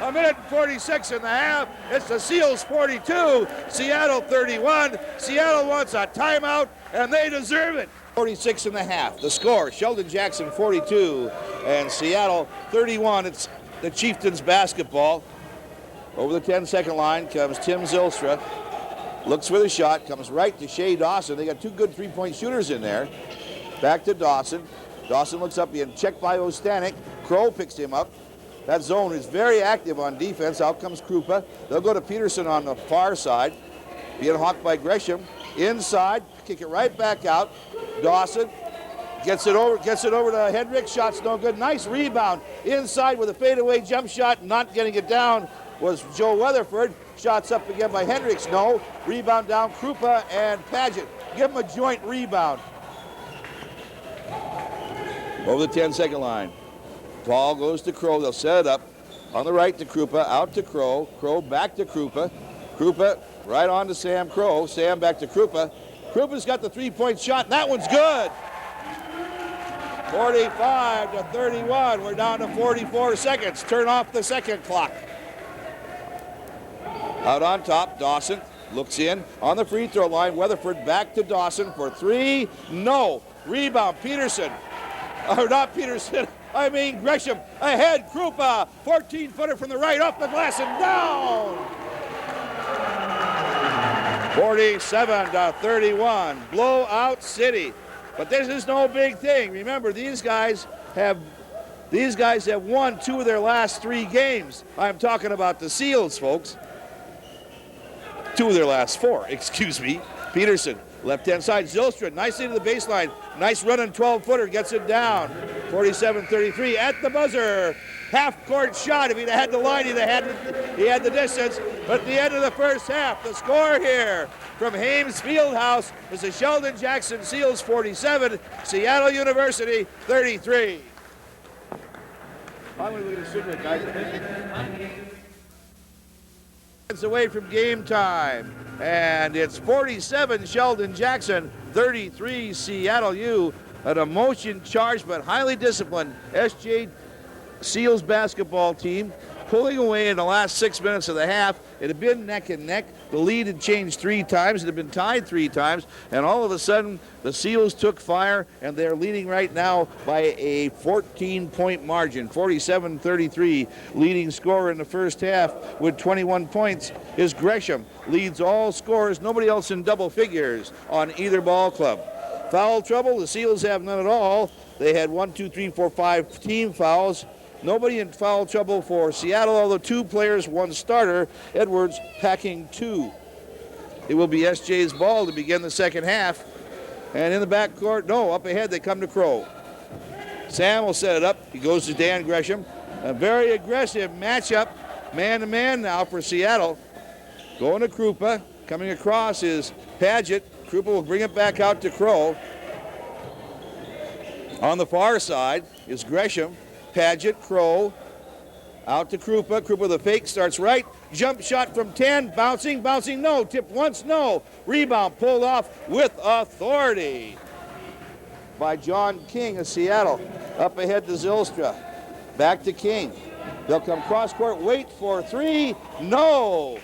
A minute and 46 and a half. It's the Seals 42, Seattle 31. Seattle wants a timeout, and they deserve it. 46 and a half. The score, Sheldon Jackson 42 and Seattle 31. It's the Chieftains basketball. Over the 10-second line comes Tim Zylstra. Looks for the shot, comes right to Shea Dawson. They got 2 good 3-point shooters in there. Back to Dawson. Dawson looks up, being checked by Ostanek. Crow picks him up. That zone is very active on defense. Out comes Krupa. They'll go to Peterson on the far side. Being hawked by Gresham. Inside, kick it right back out. Dawson gets it over to Hendricks. Shot's no good. Nice rebound. Inside with a fadeaway jump shot. Not getting it down was Joe Weatherford. Shots up again by Hendricks. No. Rebound down Krupa and Paget. Give him a joint rebound. Over the 10-second line. Ball goes to Crow. They'll set it up. On the right to Krupa. Out to Crow. Crow back to Krupa. Krupa right on to Sam Crow. Sam back to Krupa. Krupa's got the 3-point shot. That one's good. 45-31. We're down to 44 seconds. Turn off the second clock. Out on top, Dawson looks in on the free throw line. Weatherford back to Dawson for three. No. Rebound, Peterson. Or not Peterson. I mean Gresham. Ahead, Krupa. 14-footer from the right, off the glass and down. 47-31. Blowout city. But this is no big thing. Remember, these guys have won 2 of their last 3 games. I'm talking about the Seals, folks. 2 of their last 4, excuse me. Peterson, left-hand side, Zylstra, nicely to the baseline. Nice running 12-footer, gets it down. 47-33 at the buzzer. Half-court shot. If he'd had the line, he had the distance. But at the end of the first half, the score here from Hames Fieldhouse is the Sheldon Jackson Seals 47, Seattle University 33. I'm going to look at the cigarette, guys. It's away from game time, and it's 47 Sheldon Jackson, 33 Seattle U. An emotion-charged but highly disciplined SJ Seals basketball team pulling away in the last 6 minutes of the half. It had been neck and neck. The lead had changed 3 times. It had been tied 3 times. And all of a sudden, the Seals took fire, and they're leading right now by a 14-point margin. 47-33. Leading scorer in the first half with 21 points is Gresham. Leads all scorers. Nobody else in double figures on either ball club. Foul trouble, the Seals have none at all. They had 1, 2, 3, 4, 5 team fouls. Nobody in foul trouble for Seattle, although 2 players, 1 starter. Edwards packing 2. It will be SJ's ball to begin the second half. And in the backcourt, no, up ahead they come to Crow. Sam will set it up. He goes to Dan Gresham. A very aggressive matchup, man-to-man now for Seattle. Going to Krupa. Coming across is Paget. Krupa will bring it back out to Crow. On the far side is Gresham. Paget, Crow, out to Krupa. Krupa the fake, starts right. Jump shot from 10, bouncing, no. Tipped once, no. Rebound pulled off with authority by John King of Seattle. Up ahead to Zylstra. Back to King. They'll come cross court, wait for 3, no.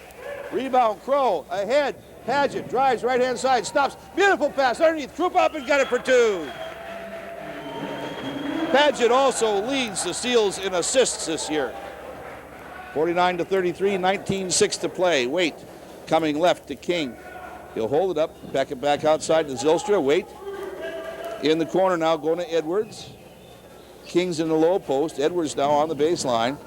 Rebound, Crow, ahead. Paget drives right-hand side, stops. Beautiful pass underneath. Krupa up and got it for 2. Paget also leads the Seals in assists this year. 49-33, 19-6 to play. Wait, coming left to King. He'll hold it up, back it back outside to Zylstra. Wait, in the corner now, going to Edwards. King's in the low post. Edwards now on the baseline.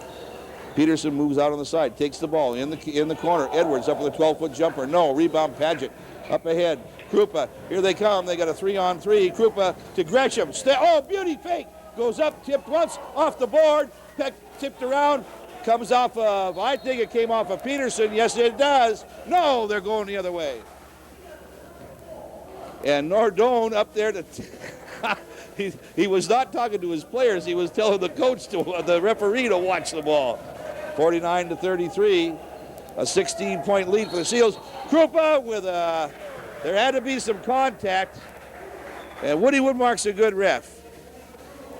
Peterson moves out on the side, takes the ball in the corner. Edwards up with a 12-foot jumper. No, rebound Paget. Up ahead, Krupa. Here they come. They got a 3-on-3. Krupa to Gresham. Oh, beauty fake. Goes up, tipped once, off the board. Peck tipped around. Comes off of, I think it came off of Peterson. Yes, it does. No, they're going the other way. And Nordone up there to... he was not talking to his players. He was telling the coach, the referee, to watch the ball. 49-33, a 16-point lead for the Seals. Krupa with there had to be some contact, and Woody Woodmark's a good ref.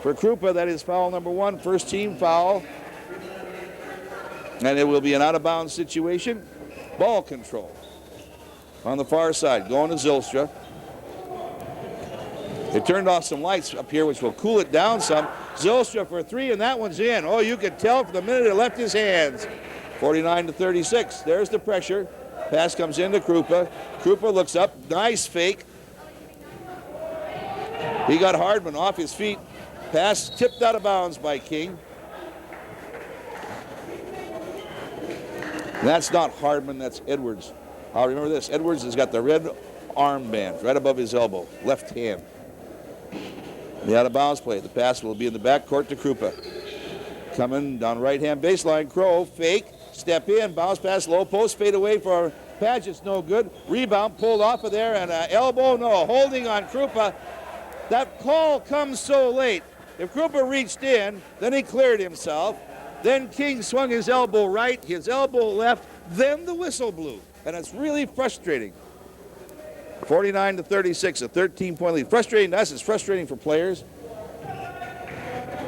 For Krupa, that is foul number 1, first team foul, and it will be an out-of-bounds situation. Ball control on the far side, going to Zylstra. They turned off some lights up here, which will cool it down some. Zylstra for 3, and that one's in. Oh, you could tell from the minute it left his hands. 49-36. There's the pressure. Pass comes into Krupa. Krupa looks up. Nice fake. He got Hardman off his feet. Pass tipped out of bounds by King. That's not Hardman, that's Edwards. I'll remember this. Edwards has got the red armband right above his elbow, left hand. The out-of-bounds play. The pass will be in the backcourt to Krupa. Coming down right-hand baseline. Crow, fake, step in, bounce pass, low post, fade away for Paget's no good. Rebound pulled off of there, and an elbow, no, holding on Krupa. That call comes so late. If Krupa reached in, then he cleared himself. Then King swung his elbow right, his elbow left, then the whistle blew. And it's really frustrating. 49-36, a 13-point lead. Frustrating to us, it's frustrating for players.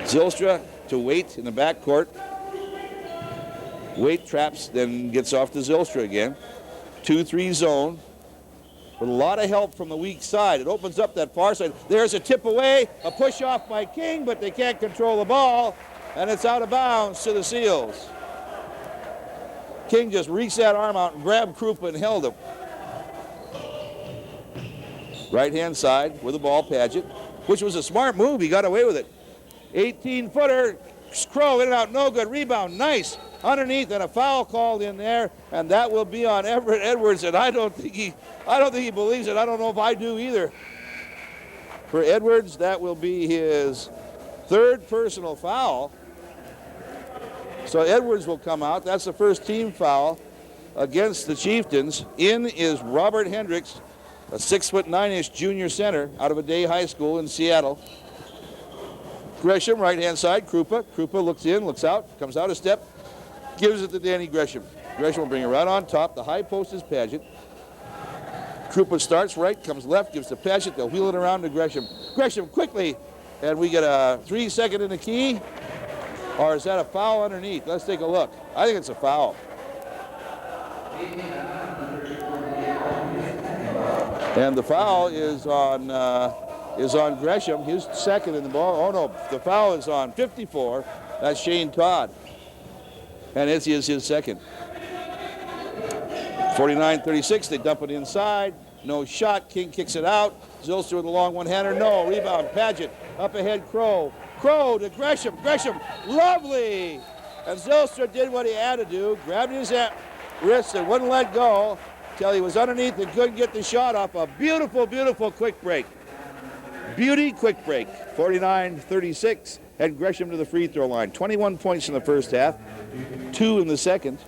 Zylstra to Waite in the backcourt. Waite traps, then gets off to Zylstra again. 2-3 zone. With a lot of help from the weak side. It opens up that far side. There's a tip away, a push off by King, but they can't control the ball, and it's out of bounds to the Seals. King just reached that arm out and grabbed Krupa and held him. Right-hand side with the ball, Paget, which was a smart move. He got away with it. 18-footer, Crow in and out, no good. Rebound, nice. underneath, and a foul called in there, and that will be on Everett Edwards, and I don't think he believes it. I don't know if I do either. For Edwards, that will be his third personal foul. So Edwards will come out. That's the first team foul against the Chieftains. In is Robert Hendricks, a 6'9" junior center out of a day high school in Seattle. Gresham, right-hand side, Krupa. Krupa looks in, looks out, comes out a step, gives it to Danny Gresham. Gresham will bring it right on top. The high post is Paget. Krupa starts right, comes left, gives to Paget. They'll wheel it around to Gresham. Gresham quickly, and we get a 3-second in the key. Or is that a foul underneath? Let's take a look. I think it's a foul. And the foul is on Gresham, his second in the ball. Oh no, the foul is on 54. That's Shane Todd. And it is his second. 49-36, they dump it inside. No shot, King kicks it out. Zylstra with a long one-hander, no. Rebound, Paget, up ahead, Crow. Crow to Gresham, Gresham, lovely! And Zylstra did what he had to do, grabbed his wrist and wouldn't let go till he was underneath and couldn't get the shot off. A beautiful, beautiful quick break. Beauty quick break. 49-36, and Gresham to the free throw line. 21 points in the first half, 2 in the second.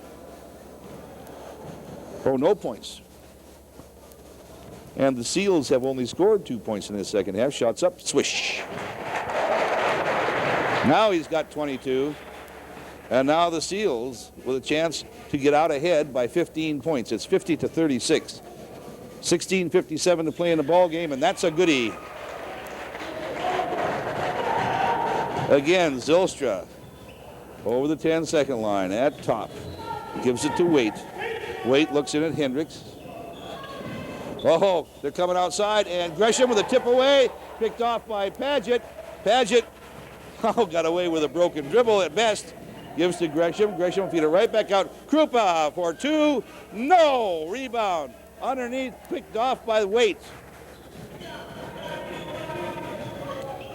Oh, no points. And the Seals have only scored 2 points in the second half. Shots up, swish. Now he's got 22. And now the Seals with a chance to get out ahead by 15 points. It's 50-36. 16:57 to play in the ball game, and that's a goodie. Again, Zylstra over the 10-second line at top. Gives it to Waite. Waite looks in at Hendricks. Oh, they're coming outside, and Gresham with a tip away, picked off by Paget. Paget, got away with a broken dribble at best. Gives to Gresham. Gresham feed it right back out. Krupa for 2. No! Rebound. Underneath, picked off by Waite.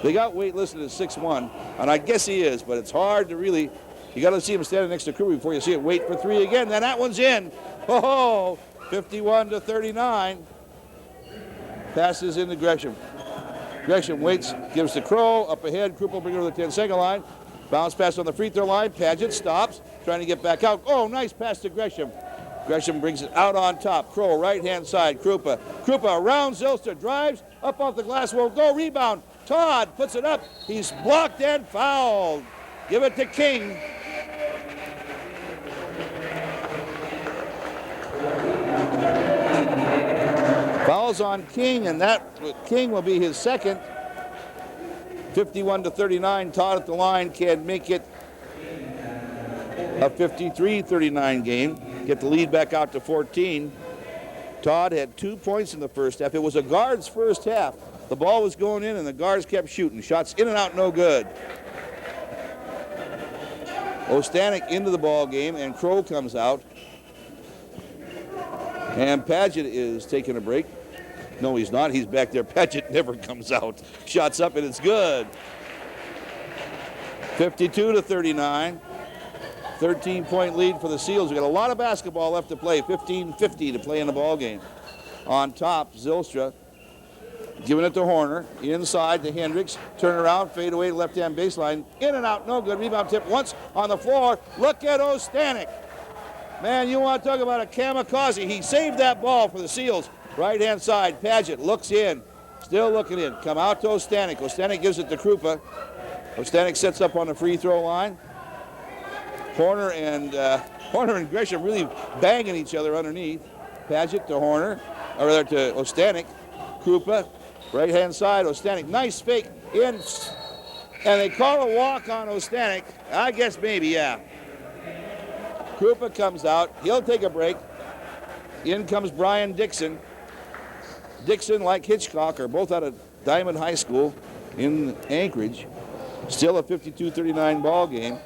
They got Waite listed as 6'1", and I guess he is, but it's hard to really, you got to see him standing next to Krupa before you see it. Waite for 3 again. Then that one's in. Oh, 51-39. Passes into Gresham. Gresham waits, gives to Crow, up ahead. Krupa will bring her to the 10-second line. Bounce pass on the free throw line. Paget stops, trying to get back out. Oh, nice pass to Gresham. Gresham brings it out on top. Crow, right-hand side. Krupa. Krupa around Zylstra, drives, up off the glass, won't go. Rebound. Todd puts it up. He's blocked and fouled. Give it to King. Fouls on King, and that King will be his second. 51-39. Todd at the line can make it a 53-39 game. Get the lead back out to 14. Todd had 2 points in the first half. It was a guard's first half. The ball was going in, and the guards kept shooting. Shots in and out, no good. Ostanek into the ball game, and Crow comes out. And Paget is taking a break. No, he's not. He's back there. Paget never comes out. Shots up, and it's good. 52-39. 13-point lead for the Seals. We got a lot of basketball left to play. 15:50 to play in the ball game. On top, Zylstra giving it to Horner. Inside to Hendricks. Turn around, fade away to left-hand baseline. In and out, no good. Rebound tip once on the floor. Look at Ostanek. Man, you want to talk about a kamikaze. He saved that ball for the Seals. Right-hand side, Paget looks in. Still looking in. Come out to Ostanek. Ostanek gives it to Krupa. Ostanek sets up on the free throw line. Horner and Gresham really banging each other underneath. Paget to Horner, or rather to Ostanek. Krupa, right-hand side, Ostanek. Nice fake in, and they call a walk on Ostanek. I guess maybe, yeah. Krupa comes out. He'll take a break. In comes Brian Dixon. Dixon, like Hitchcock, are both out of Diamond High School in Anchorage. Still a 52-39 ball game.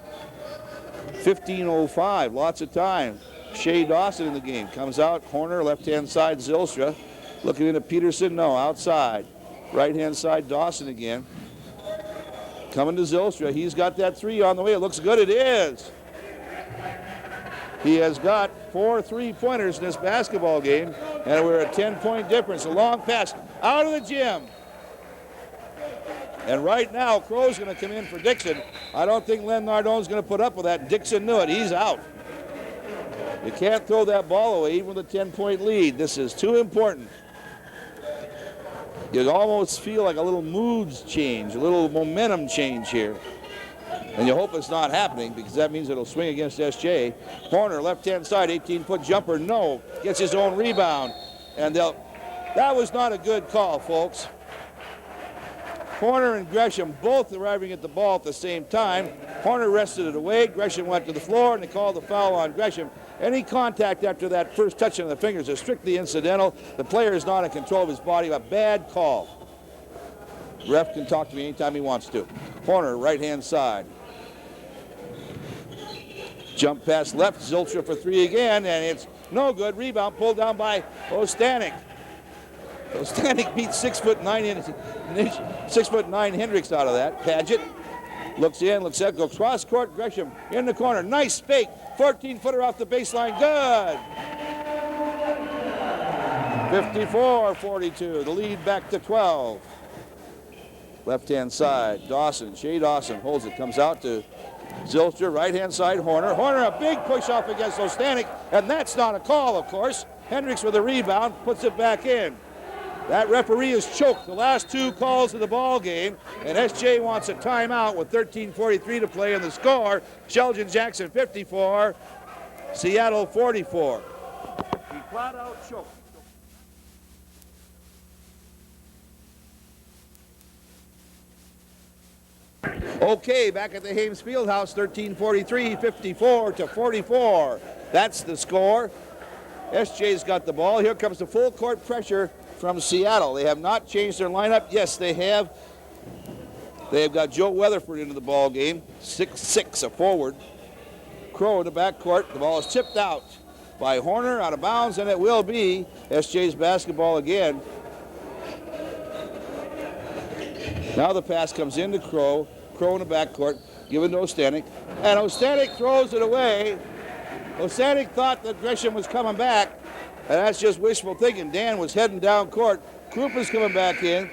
15:05, lots of time. Shea Dawson in the game. Comes out, Horner, left-hand side, Zylstra. Looking into Peterson, no, outside. Right-hand side, Dawson again. Coming to Zylstra. He's got that 3 on the way. It looks good, it is. He has got 4 3-pointers in this basketball game, and we're a 10-point difference. A long pass out of the gym. And right now, Crow's going to come in for Dixon. I don't think Len Nardone's going to put up with that. Dixon knew it. He's out. You can't throw that ball away, even with a 10-point lead. This is too important. You almost feel like a little mood change, a little momentum change here. And you hope it's not happening, because that means it'll swing against SJ. Horner, left-hand side, 18-foot jumper, no. Gets his own rebound. And that was not a good call, folks. Horner and Gresham both arriving at the ball at the same time. Horner wrested it away. Gresham went to the floor, and they called the foul on Gresham. Any contact after that first touching of the fingers is strictly incidental. The player is not in control of his body. A bad call. Ref can talk to me anytime he wants to. Horner, right-hand side. Jump pass left, Zylstra for 3 again, and it's no good. Rebound pulled down by Ostanek. Ostanek beat 6'9" Hendricks out of that. Paget looks in, looks out, goes cross court. Gresham in the corner. Nice fake. 14-footer off the baseline. Good. 54-42. The lead back to 12. Left-hand side. Dawson. Shea Dawson holds it. Comes out to Zylstra. Right-hand side. Horner. Horner, a big push off against Ostanek. And that's not a call, of course. Hendricks with a rebound. Puts it back in. That referee is choked. The last 2 calls of the ball game, and SJ wants a timeout with 13:43 to play in the score. Sheldon Jackson 54, Seattle 44. He flat out choked. Okay, back at the Hames Fieldhouse, 13:43, 54-44. That's the score. SJ's got the ball. Here comes the full court pressure from Seattle. They have not changed their lineup. Yes, they have. They have got Joe Weatherford into the ball game. 6'6", a forward. Crow in the backcourt. The ball is tipped out by Horner, out of bounds, and it will be SJ's basketball again. Now the pass comes into Crow. Crow in the backcourt, given to Ostanek. And Ostanek throws it away. Ostanek thought that Gresham was coming back. And that's just wishful thinking. Dan was heading down court. Krupa's coming back in.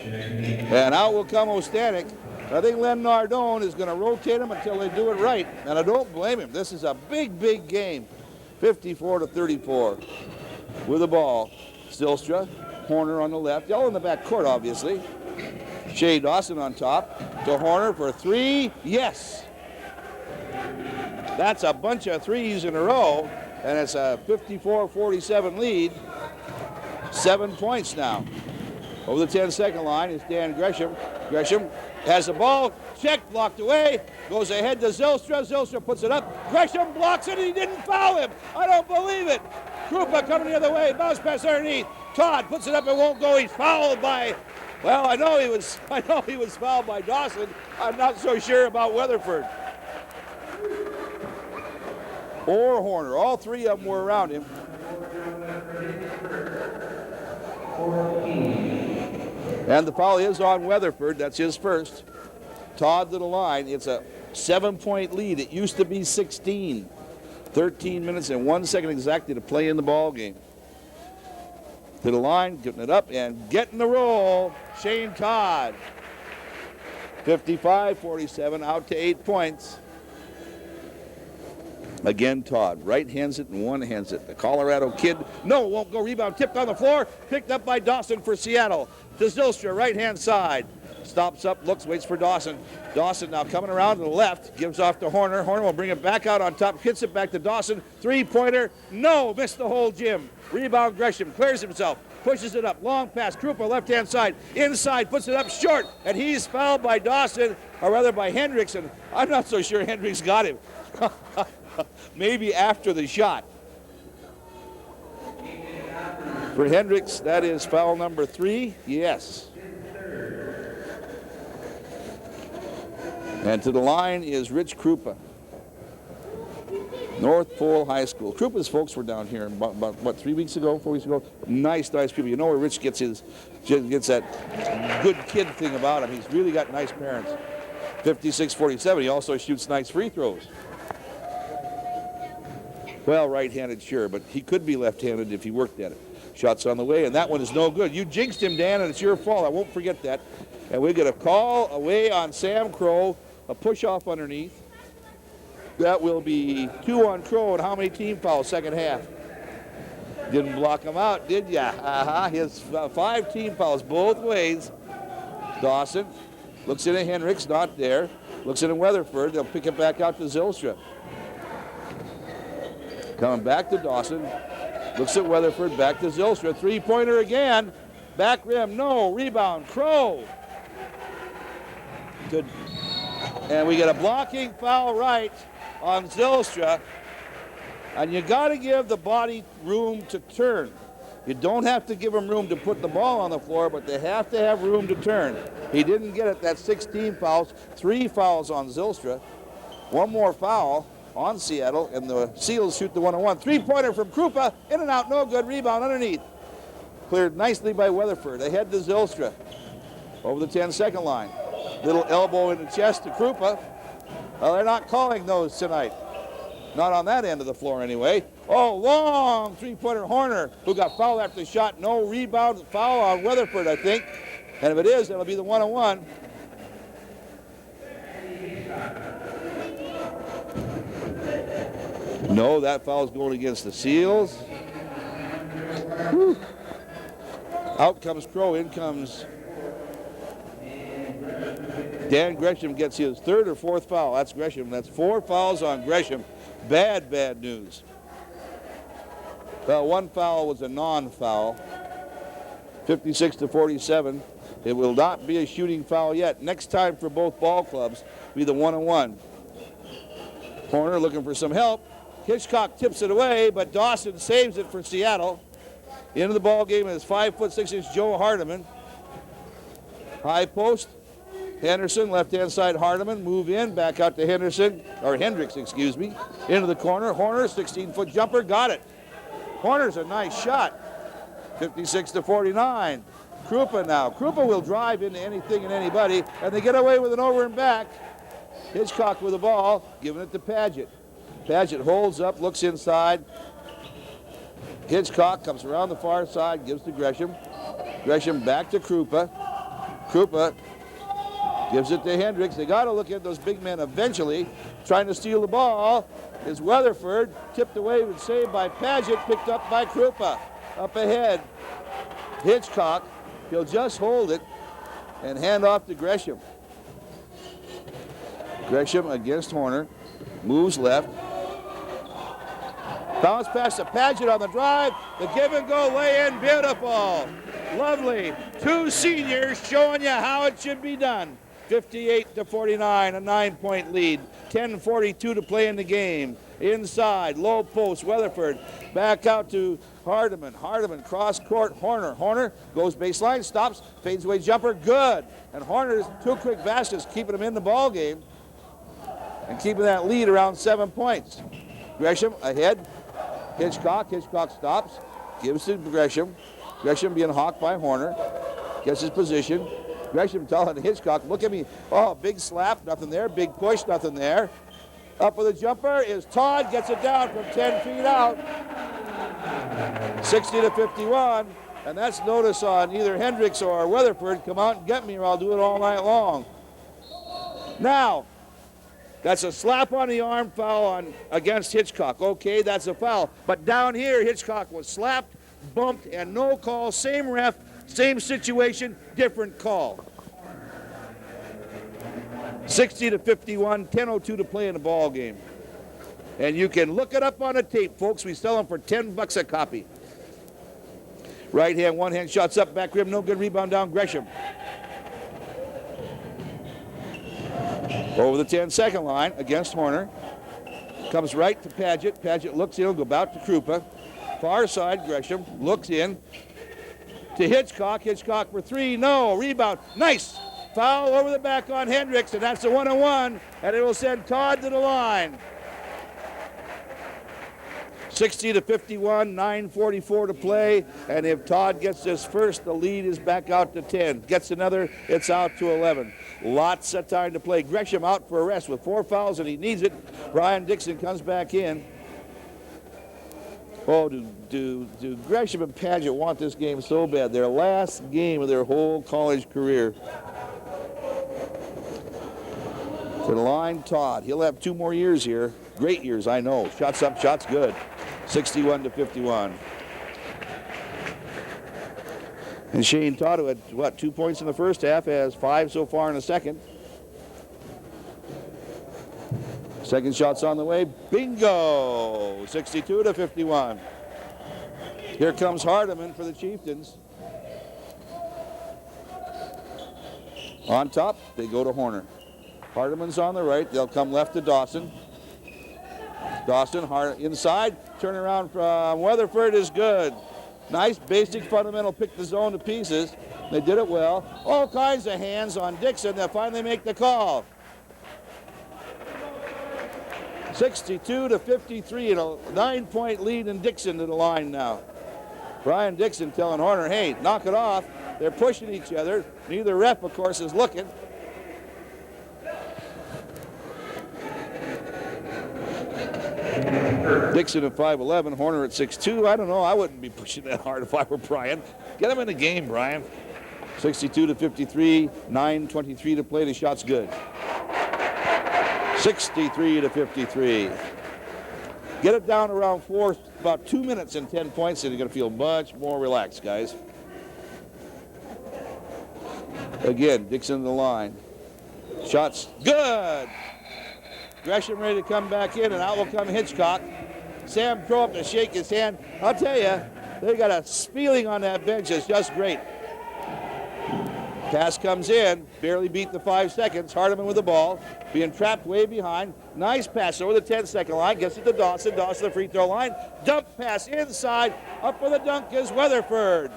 And out will come Ostanek. I think Len Nardone is going to rotate him until they do it right. And I don't blame him. This is a big, big game. 54-34 with the ball. Zylstra, Horner on the left. All in the back court, obviously. Shea Dawson on top. To Horner for 3. Yes. That's a bunch of 3s in a row, and it's a 54-47 lead. 7 points now. Over the 10-second line is Dan Gresham. Gresham has the ball, checked, blocked away, goes ahead to Zylstra. Zylstra puts it up. Gresham blocks it, and he didn't foul him. I don't believe it. Krupa coming the other way, bounce pass underneath. Todd puts it up, it won't go. He's fouled by, well, I know he was fouled by Dawson. I'm not so sure about Weatherford. Or Horner. All 3 of them were around him. And the foul is on Weatherford. That's his first. Todd to the line. It's a 7-point lead. It used to be 16. 13 minutes and 1 second exactly to play in the ball game. To the line, getting it up and getting the roll. Shane Todd. 55-47, out to 8 points. Again, Todd. Right hands it and one hands it. The Colorado kid, no, won't go. Rebound tipped on the floor. Picked up by Dawson for Seattle. To Zylstra, right-hand side. Stops up, looks, waits for Dawson. Dawson now coming around to the left. Gives off to Horner. Horner will bring it back out on top. Hits it back to Dawson. 3-pointer. No, missed the whole gym. Rebound Gresham. Clears himself. Pushes it up. Long pass. Krupa, left-hand side. Inside. Puts it up short. And he's fouled by Dawson, or rather by Hendricks. And I'm not so sure Hendricks got him. Maybe after the shot. For Hendricks, that is foul number 3. Yes. And to the line is Rich Krupa. North Pole High School. Krupa's folks were down here about what, 3 weeks ago, 4 weeks ago? Nice people. You know where Rich gets that good kid thing about him. He's really got nice parents. 56-47. He also shoots nice free throws. Well, right-handed, sure, but he could be left-handed if he worked at it. Shots on the way, and that one is no good. You jinxed him, Dan, and it's your fault. I won't forget that. And we get a call away on Sam Crow, a push-off underneath. That will be 2 on Crow, and how many team fouls second half? Didn't block him out, did ya? His 5 team fouls both ways. Dawson looks into Hendricks, not there. Looks into Weatherford. They'll pick it back out to Zylstra. Coming back to Dawson. Looks at Weatherford, back to Zylstra. Three-pointer again. Back rim, no. Rebound, Crow. Good. And we get a blocking foul right on Zylstra. And you got to give the body room to turn. You don't have to give them room to put the ball on the floor, but they have to have room to turn. He didn't get it. That's 16 fouls, 3 fouls on Zylstra. 1 more foul on Seattle, and the Seals shoot the 1-on-1. Three-pointer from Krupa, in and out, no good. Rebound underneath. Cleared nicely by Weatherford. Ahead to Zylstra. Over the 10-second line. Little elbow in the chest to Krupa. Well, they're not calling those tonight. Not on that end of the floor anyway. Oh, long three-pointer Horner, who got fouled after the shot. No rebound, foul on Weatherford, I think. And if it is, it'll be the 1-on-1. No, that foul's going against the Seals. Whew. Out comes Crow, in comes Dan Gresham. Gets his 3rd or 4th foul. That's Gresham. That's 4 fouls on Gresham. Bad news. Well, 1 foul was a non-foul. 56-47. It will not be a shooting foul yet. Next time for both ball clubs be the 1-on-1. Horner looking for some help. Hitchcock tips it away, but Dawson saves it for Seattle. Into the ball game is 5'6" Joe Hardiman. High post. Henderson, left-hand side Hardiman, move in, back out to Hendricks, excuse me. Into the corner, Horner, 16-foot jumper, got it. Horner's a nice shot. 56-49. Krupa now. Krupa will drive into anything and anybody, and they get away with an over and back. Hitchcock with the ball, giving it to Paget. Paget holds up, looks inside. Hitchcock comes around the far side, gives to Gresham. Gresham back to Krupa. Krupa gives it to Hendricks. They got to look at those big men eventually. Trying to steal the ball is Weatherford. Tipped away and saved by Paget. Picked up by Krupa. Up ahead, Hitchcock. He'll just hold it and hand off to Gresham. Gresham against Horner. Moves left. Bounce pass to Paget on the drive. The give and go lay in. Beautiful. Lovely. 2 seniors showing you how it should be done. 58-49, a 9-point lead. 10:42 to play in the game. Inside, low post, Weatherford. Back out to Hardiman. Hardiman cross court, Horner. Horner goes baseline, stops, fades away jumper, good. And Horner's 2 quick baskets, keeping him in the ball game and keeping that lead around 7 points. Gresham ahead. Hitchcock stops, gives to Gresham. Gresham being hawked by Horner. Gets his position. Gresham telling Hitchcock, look at me. Oh, big slap, nothing there. Big push, nothing there. Up with a jumper is Todd, gets it down from 10 feet out. 60-51, and that's notice on either Hendricks or Weatherford. Come out and get me or I'll do it all night long. Now, that's a slap on the arm foul against Hitchcock. Okay, that's a foul. But down here, Hitchcock was slapped, bumped, and no call. Same ref, same situation, different call. 60-51, 10:02 to play in the ball game. And you can look it up on a tape, folks. We sell them for $10 a copy. Right hand, one hand, shots up, back rim, no good, rebound down, Gresham. Over the 10-second line against Horner. Comes right to Paget. Paget looks in, go back to Krupa. Far side, Gresham looks in to Hitchcock. Hitchcock for 3, no, rebound, nice. Foul over the back on Hendricks, and that's a 1-on-1, and it will send Todd to the line. 60-51, 9:44 to play, and if Todd gets this first, the lead is back out to 10. Gets another, it's out to 11. Lots of time to play. Gresham out for a rest with 4 fouls, and he needs it. Brian Dixon comes back in. Oh, do Gresham and Paget want this game so bad? Their last game of their whole college career. To the line, Todd. He'll have 2 more years here. Great years, I know. Shots up, shots good. 61-51. And Shane Todd, who had, what, 2 points in the first half, has 5 so far in the second. Second shot's on the way. Bingo! 62-51. Here comes Hardiman for the Chieftains. On top, they go to Horner. Hardiman's on the right. They'll come left to Dawson. Dawson, inside. Turnaround from Weatherford is good. Nice basic fundamental, pick the zone to pieces. They did it well. All kinds of hands on Dixon. They'll finally make the call. 62-53 and a 9-point lead in Dixon to the line now. Brian Dixon telling Horner, hey, knock it off. They're pushing each other. Neither ref, of course, is looking. Dixon at 5'11", Horner at 6'2". I don't know. I wouldn't be pushing that hard if I were Brian. Get him in the game, Brian. 62-53, 9:23 to play. The shot's good. 63-53. Get it down around 4, about 2 minutes and 10 points, and you're going to feel much more relaxed, guys. Again, Dixon in the line. Shots good. Gresham ready to come back in, and out will come Hitchcock. Sam Crow up to shake his hand. I'll tell you, they got a feeling on that bench that's just great. Pass comes in, barely beat the 5 seconds. Hardiman with the ball, being trapped way behind. Nice pass over the 10-second line, gets it to Dawson. Dawson the free throw line. Dump pass inside, up for the dunk is Weatherford.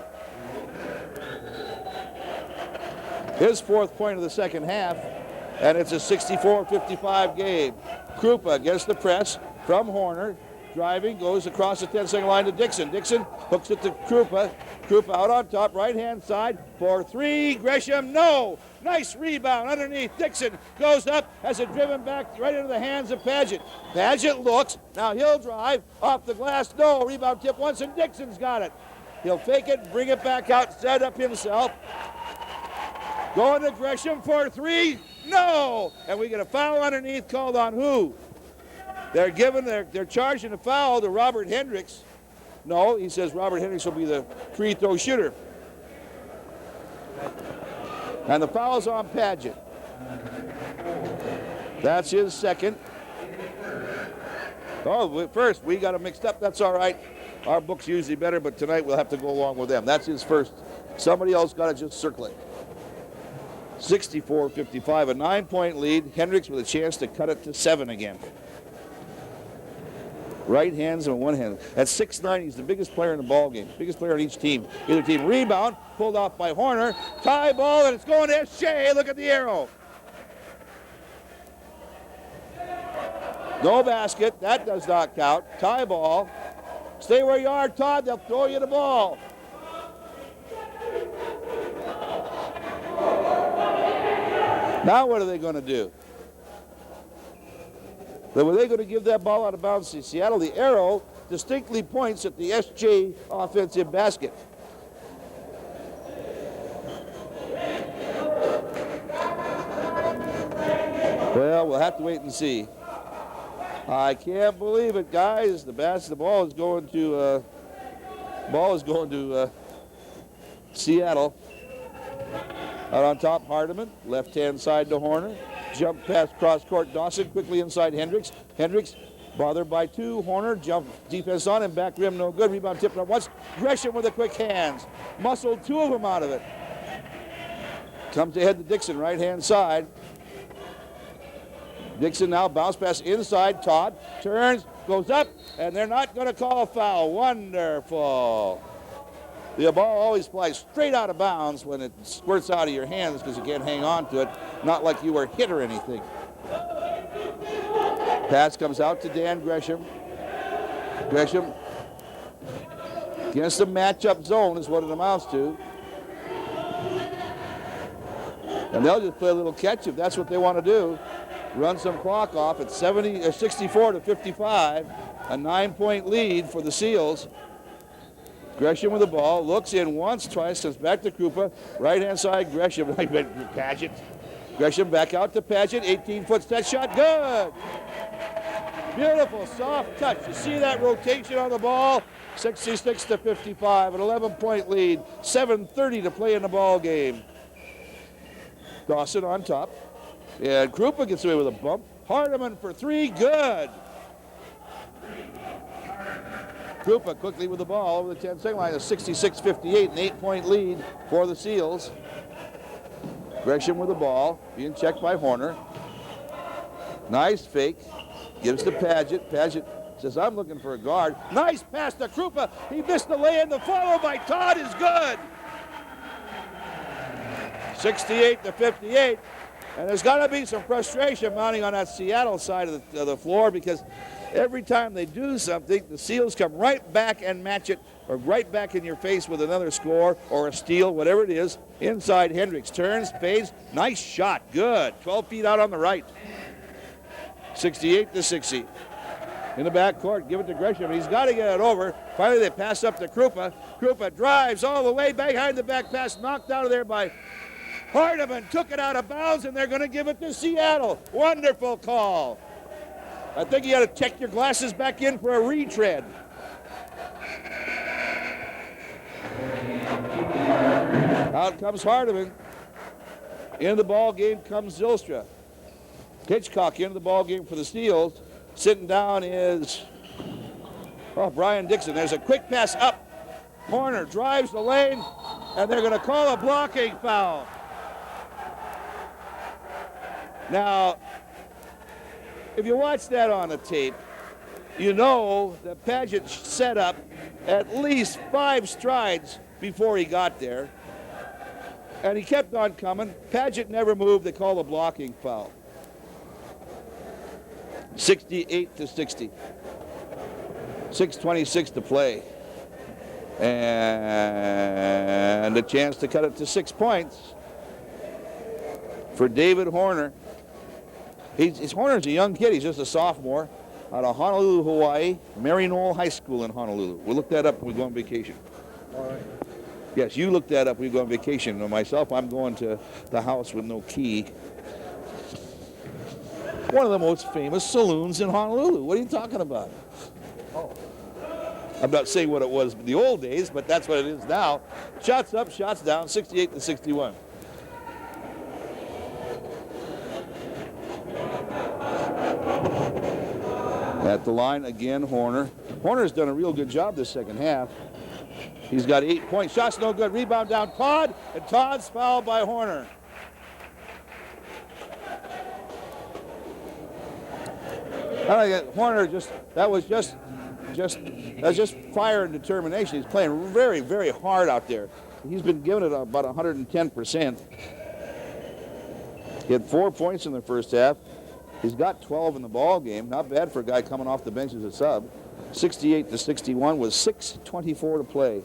His 4th point of the second half, and it's a 64-55 game. Krupa gets the press from Horner. Driving, goes across the 10-second line to Dixon. Dixon hooks it to Krupa. Krupa out on top, right-hand side for 3. Gresham, no! Nice rebound underneath. Dixon goes up, has it driven back right into the hands of Paget. Paget looks, now he'll drive, off the glass, no. Rebound tip once, and Dixon's got it. He'll fake it, bring it back out, set up himself. Going to Gresham for 3, no! And we get a foul underneath called on who? They're charging a foul to Robert Hendricks. No, he says Robert Hendricks will be the free throw shooter. And the foul's on Paget. That's his second. Oh, first, we got him mixed up. That's all right. Our book's usually better, but tonight we'll have to go along with them. That's his first. Somebody else got to just circle it. 64-55, a 9-point lead. Hendricks with a chance to cut it to 7 again. Right hands and one hand. At 6'9", he's the biggest player in the ball game. Biggest player on each team. Either team. Rebound, pulled off by Horner. Tie ball, and it's going to Shea. Look at the arrow. No basket. That does not count. Tie ball. Stay where you are, Todd. They'll throw you the ball. Now what are they going to do? Were they going to give that ball out of bounds to Seattle? The arrow distinctly points at the SJ offensive basket. Well, we'll have to wait and see. I can't believe it, guys. The ball is going to Seattle. Out on top, Hardiman, left-hand side to Horner. Jump pass cross court, Dawson quickly inside Hendricks. Hendricks bothered by 2. Horner jump defense on him, back rim no good. Rebound tipped up once. Gresham with the quick hands. Muscled 2 of them out of it. Comes ahead to Dixon, right-hand side. Dixon now bounce pass inside. Todd turns, goes up, and they're not going to call a foul. Wonderful. The ball always flies straight out of bounds when it squirts out of your hands because you can't hang on to it, not like you were hit or anything. Pass comes out to Dan Gresham. Gresham against the matchup zone is what it amounts to. And they'll just play a little catch if that's what they want to do. Run some clock off at 64-55. A 9-point lead for the Seals. Gresham with the ball, looks in once, twice, comes back to Krupa. Right-hand side, Gresham. Paget. Gresham back out to Paget. 18-foot set shot. Good. Beautiful, soft touch. You see that rotation on the ball? 66-55, an 11-point lead. 7:30 to play in the ball game. Dawson on top. And Krupa gets away with a bump. Hardiman for three. Good. Krupa quickly with the ball over the 10-second line. A 66-58, an 8-point lead for the Seals. Gresham with the ball, being checked by Horner. Nice fake. Gives to Paget. Paget says, I'm looking for a guard. Nice pass to Krupa. He missed the lay-in. The follow by Todd is good. 68-58. And there's got to be some frustration mounting on that Seattle side of the floor, because every time they do something, the Seals come right back and match it, or right back in your face with another score or a steal, whatever it is. Inside Hendricks, turns, fades, nice shot, good. 12 feet out on the right. 68-60. In the back court, give it to Gresham. He's got to get it over. Finally, they pass up to Krupa. Krupa drives all the way behind the back pass, knocked out of there by Hardiman. Took it out of bounds, and they're going to give it to Seattle. Wonderful call. I think you got to check your glasses back in for a retread. Out comes Hardiman. In the ball game comes Zylstra. Hitchcock into the ball game for the Seals. Sitting down is Brian Dixon. There's a quick pass up. Horner drives the lane, and they're going to call a blocking foul. Now, if you watch that on the tape, you know that Paget set up at least 5 strides before he got there. And he kept on coming. Paget never moved. They call a blocking foul. 68-60. 6:26 to play. And a chance to cut it to 6 points for David Horner. Horner's a young kid. He's just a sophomore out of Honolulu, Hawaii. Mary Knoll High School in Honolulu. We'll look that up when we go on vacation. All right. Yes, you look that up when you go on vacation. Myself, I'm going to the house with no key. One of the most famous saloons in Honolulu. What are you talking about? Oh. I'm not saying what it was in the old days, but that's what it is now. Shots up, shots down, 68-61. At the line again, Horner. Horner's done a real good job this second half. He's got 8 points. Shots no good. Rebound down Todd, and Todd's fouled by Horner. Horner that's just fire and determination. He's playing very, very hard out there. He's been giving it about 110%. He had 4 points in the first half. He's got 12 in the ball game. Not bad for a guy coming off the bench as a sub. 68-61 with 6:24 to play.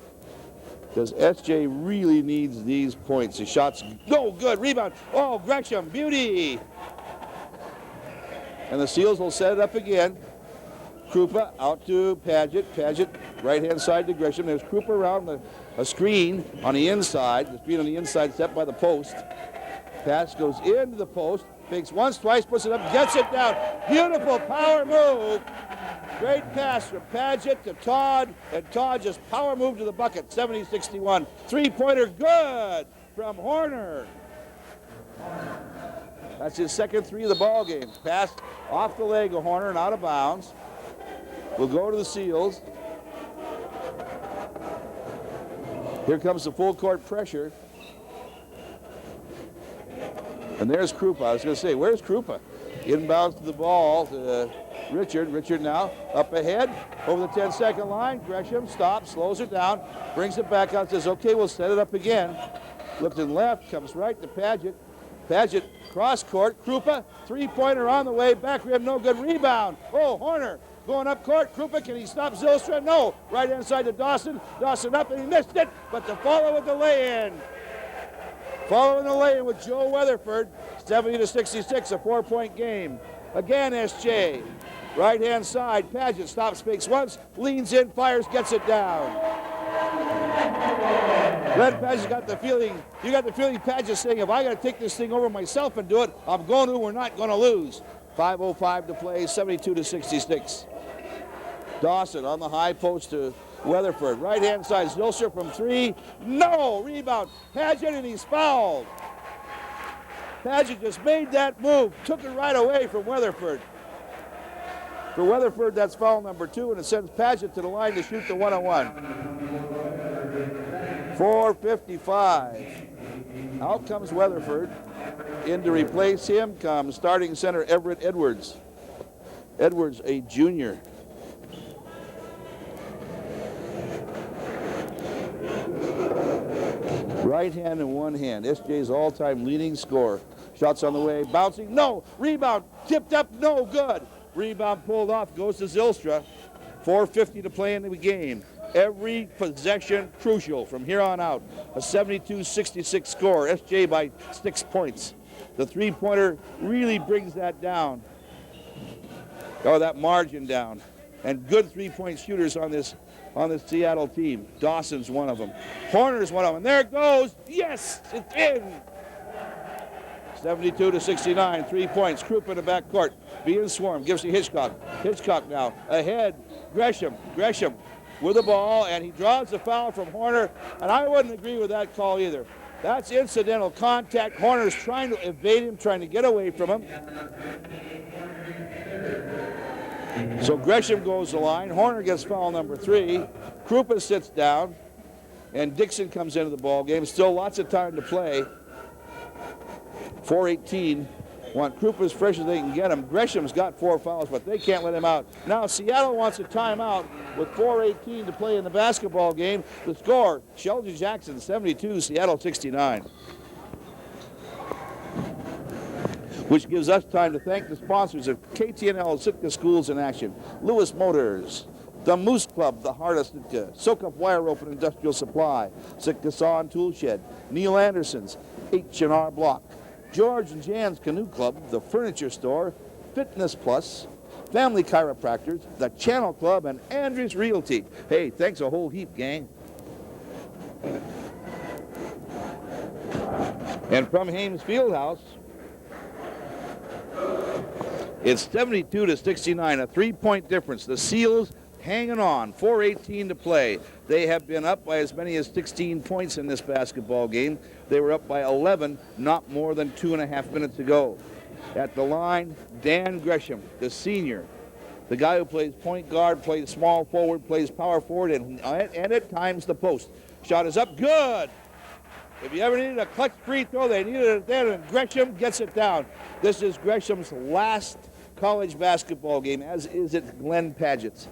Because SJ really needs these points. His shots no good. Rebound. Oh, Gresham, beauty. And the Seals will set it up again. Krupa out to Paget. Paget, right-hand side to Gresham. There's Krupa around a screen on the inside. The screen on the inside set by the post. Pass goes into the post. Fakes once, twice, puts it up, gets it down. Beautiful power move. Great pass from Paget to Todd, and Todd just power moved to the bucket. 70-61. Three-pointer good from Horner. That's his second three of the ball game. Pass off the leg of Horner and out of bounds. We'll go to the Seals. Here comes the full court pressure. And there's Krupa. I was going to say, where's Krupa? Inbounds to the ball to Richard. Richard now up ahead over the 10-second line. Gresham stops, slows it down, brings it back out, says, okay, we'll set it up again. Looking left, comes right to Paget. Paget cross court. Krupa, three-pointer on the way. Back rim, no good. Rebound. Oh, Horner going up court. Krupa, can he stop Zylstra? No. Right inside to Dawson. Dawson up, and he missed it. But to follow with the lay-in. Following the lay-in with Joe Weatherford. 70-66, a 4-point game. Again, SJ. Right-hand side, Paget stops, fakes once, leans in, fires, gets it down. Glenn Paget's got the feeling, you got the feeling Paget's saying, if I got to take this thing over myself and do it, I'm going to, we're not going to lose. 5:05 to play, 72-66. Dawson on the high post to Weatherford. Right-hand side, Zilstra from 3. No! Rebound. Paget, and he's fouled. Paget just made that move, took it right away from Weatherford. For Weatherford, that's foul number 2, and it sends Paget to the line to shoot the 1-on-1. 4:55. Out comes Weatherford. In to replace him comes starting center Everett Edwards. Edwards, a junior. Right hand and one hand. SJ's all-time leading scorer. Shots on the way, bouncing, no! Rebound, tipped up, no good. Rebound pulled off, goes to Zilstra. 4:50 to play in the game. Every possession crucial from here on out. A 72-66 score. SJ by 6 points. The three-pointer really brings that down. Or that margin down. And good three-point shooters on this Seattle team. Dawson's one of them. Horner's one of them. There it goes. Yes, it's in. 72-69, 3 points. Krupp in the backcourt. Being swarmed. Gives to Hitchcock. Hitchcock now ahead. Gresham with the ball, and he draws the foul from Horner. And I wouldn't agree with that call either. That's incidental contact. Horner's trying to evade him, trying to get away from him. So Gresham goes the line. Horner gets foul number 3. Krupa sits down, and Dixon comes into the ball game. Still lots of time to play. 4:18. Want Krupa as fresh as they can get him. Gresham's got 4 fouls, but they can't let him out. Now Seattle wants a timeout with 4:18 to play in the basketball game. The score, Sheldon Jackson 72, Seattle 69. Which gives us time to thank the sponsors of KTNL Sitka Schools in Action. Lewis Motors, the Moose Club, the heart of Sitka, Sokup Wire Rope and Industrial Supply, Sitka Saw and Tool Shed, Neil Anderson's H&R Block, George and Jan's Canoe Club, the Furniture Store, Fitness Plus, Family Chiropractors, the Channel Club, and Andrews Realty. Hey, thanks a whole heap, gang. And from Hames Fieldhouse, it's 72-69, a 3-point difference. The Seals hanging on, 4:18 to play. They have been up by as many as 16 points in this basketball game. They were up by 11 not more than 2.5 minutes ago. At the line, Dan Gresham, the senior, the guy who plays point guard, plays small forward, plays power forward, and at times the post. Shot is up, good. If you ever needed a clutch free throw, they needed it then, and Gresham gets it down. This is Gresham's last college basketball game, as is it Glenn Paget's.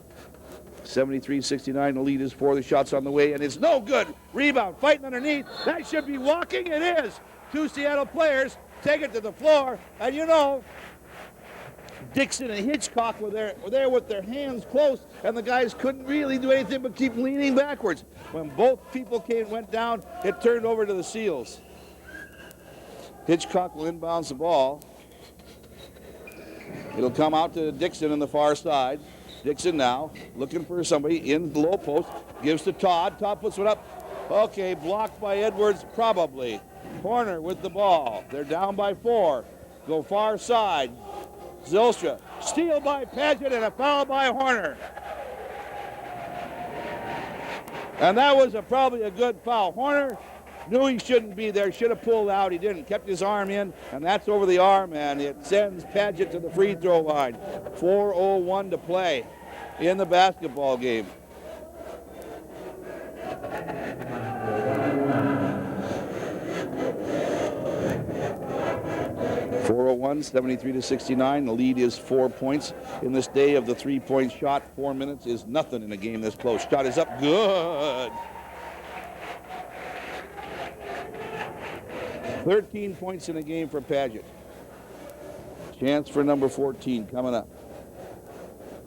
73-69, the lead is 4. The shot's on the way, and it's no good. Rebound, fighting underneath. That should be walking. It is. 2 Seattle players take it to the floor, and you know, Dixon and Hitchcock were there with their hands close, and the guys couldn't really do anything but keep leaning backwards. When both people went down, it turned over to the Seals. Hitchcock will inbounds the ball. It'll come out to Dixon on the far side. Dixon now looking for somebody in the low post. Gives to Todd. Todd puts one up. Okay, blocked by Edwards, probably. Horner with the ball. They're down by 4. Go far side. Zilstra. Steal by Paget and a foul by Horner. And that was probably a good foul. Horner knew he shouldn't be there, should have pulled out. He didn't, kept his arm in, and that's over the arm, and it sends Paget to the free throw line. 4:01 to play in the basketball game. .401, 73-69. The lead is 4 points. In this day of the three-point shot, 4 minutes is nothing in a game this close. Shot is up, good. 13 points in a game for Paget. Chance for number 14 coming up.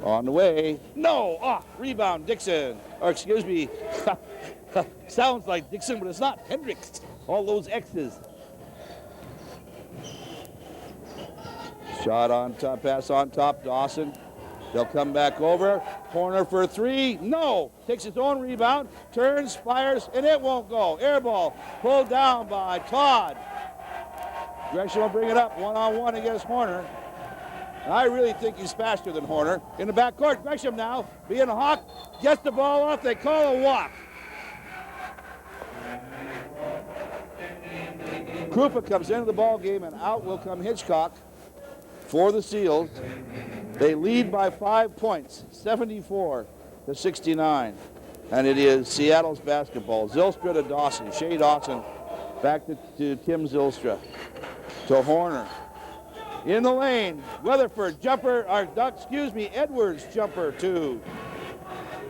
On the way. No! Rebound, Dixon. Or excuse me. Sounds like Dixon, but it's not. Hendricks. All those X's. Shot on top, pass on top. Dawson. They'll come back over. Horner for three. No. Takes his own rebound. Turns, fires, and it won't go. Air ball pulled down by Todd. Gresham will bring it up one-on-one against Horner. And I really think he's faster than Horner. In the backcourt, Gresham now, being a hawk, gets the ball off. They call a walk. Krupa comes into the ball game, and out will come Hitchcock for the Seals. They lead by 5 points, 74-69. And it is Seattle's basketball. Zylstra to Dawson. Shea Dawson back to Tim Zylstra. To Horner. In the lane, Weatherford jumper, Edwards jumper two.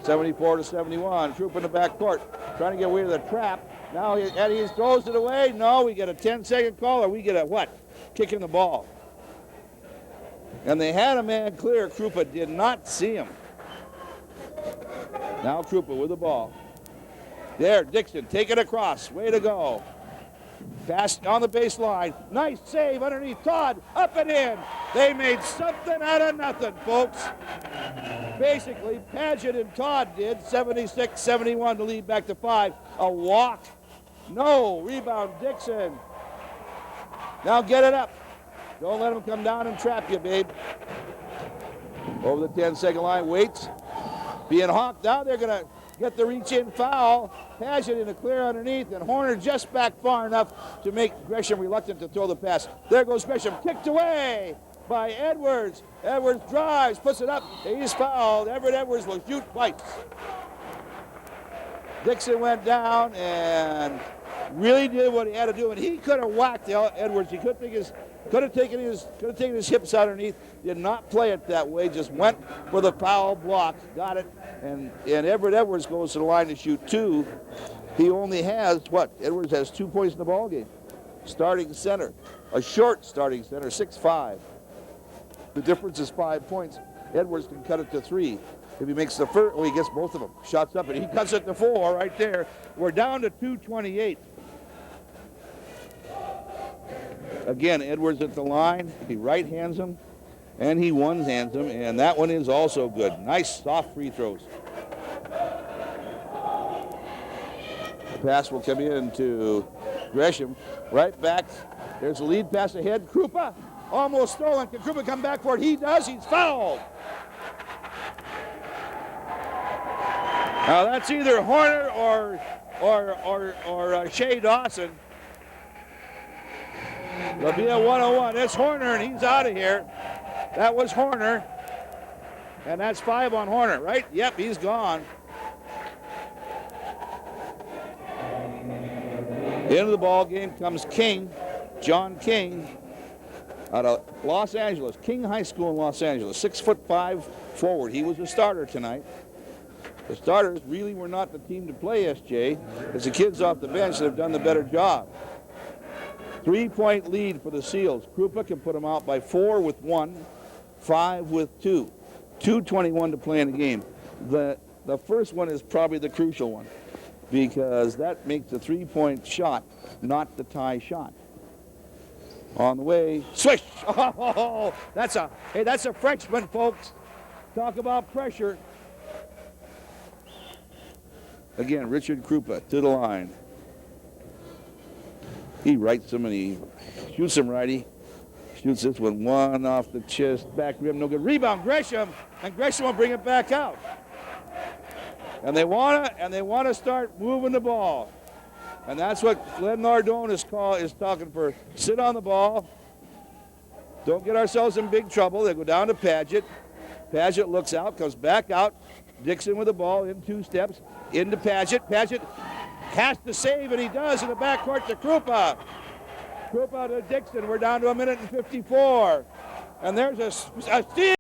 74-71. Krupa in the backcourt, trying to get away to the trap. Now Eddie throws it away. No, we get a 10-second call, or we get a what? Kicking the ball. And they had a man clear. Krupa did not see him. Now Krupa with the ball. There, Dixon, take it across. Way to go. Pass on the baseline. Nice save underneath Todd. Up and in. They made something out of nothing, folks. Basically, Paget and Todd did. 76-71 to lead back to 5. A walk. No. Rebound, Dixon. Now get it up. Don't let him come down and trap you, babe. Over the 10-second line. Waits. Being hawked. Now they're going to get the reach-in foul. Paget in a clear underneath, and Horner just back far enough to make Gresham reluctant to throw the pass. There goes Gresham, kicked away by Edwards. Edwards drives, puts it up. He's fouled. Everett Edwards will shoot twice. Dixon went down and really did what he had to do, and he could have whacked Edwards. He could have taken his hips underneath. Did not play it that way. Just went for the foul block. Got it. And Everett Edwards goes to the line to shoot two. He only has what? Edwards has 2 points in the ball game. Starting center, a short starting center, 6'5". The difference is 5 points. Edwards can cut it to 3. If he makes the first, he gets both of them. Shots up, and he cuts it to 4 right there. We're down to 2:28. Again, Edwards at the line. He right hands him, and he one hands him, and that one is also good. Nice soft free throws. The pass will come in to Gresham. Right back. There's a lead pass ahead. Krupa almost stolen. Can Krupa come back for it? He does. He's fouled. Now that's either Horner or Shea Dawson. There'll be a 1-on-1. It's Horner, and he's out of here. That was Horner. And that's 5 on Horner, right? Yep, he's gone. Into the ball game comes King, John King, out of Los Angeles, King High School in Los Angeles, 6'5" forward. He was a starter tonight. The starters really were not the team to play SJ. It's the kids off the bench that have done the better job. 3-point lead for the Seals. Krupa can put them out by 4 with 1, 5 with 2. 2:21 to play in the game. The first one is probably the crucial one because that makes the 3-point shot not the tie shot. On the way, swish! Oh, that's a freshman, folks. Talk about pressure. Again, Richard Krupa to the line. He rights him and he shoots him righty. Shoots this one off the chest, back rim, no good. Rebound, Gresham, and Gresham will bring it back out. And they wanna start moving the ball. And that's what Glenn Nardone is talking for. Sit on the ball. Don't get ourselves in big trouble. They go down to Paget. Paget looks out, comes back out. Dixon with the ball in 2 steps. Into Paget. Paget has to save, and he does in the backcourt to Krupa. Krupa to Dixon. We're down to 1:54. And there's a steal.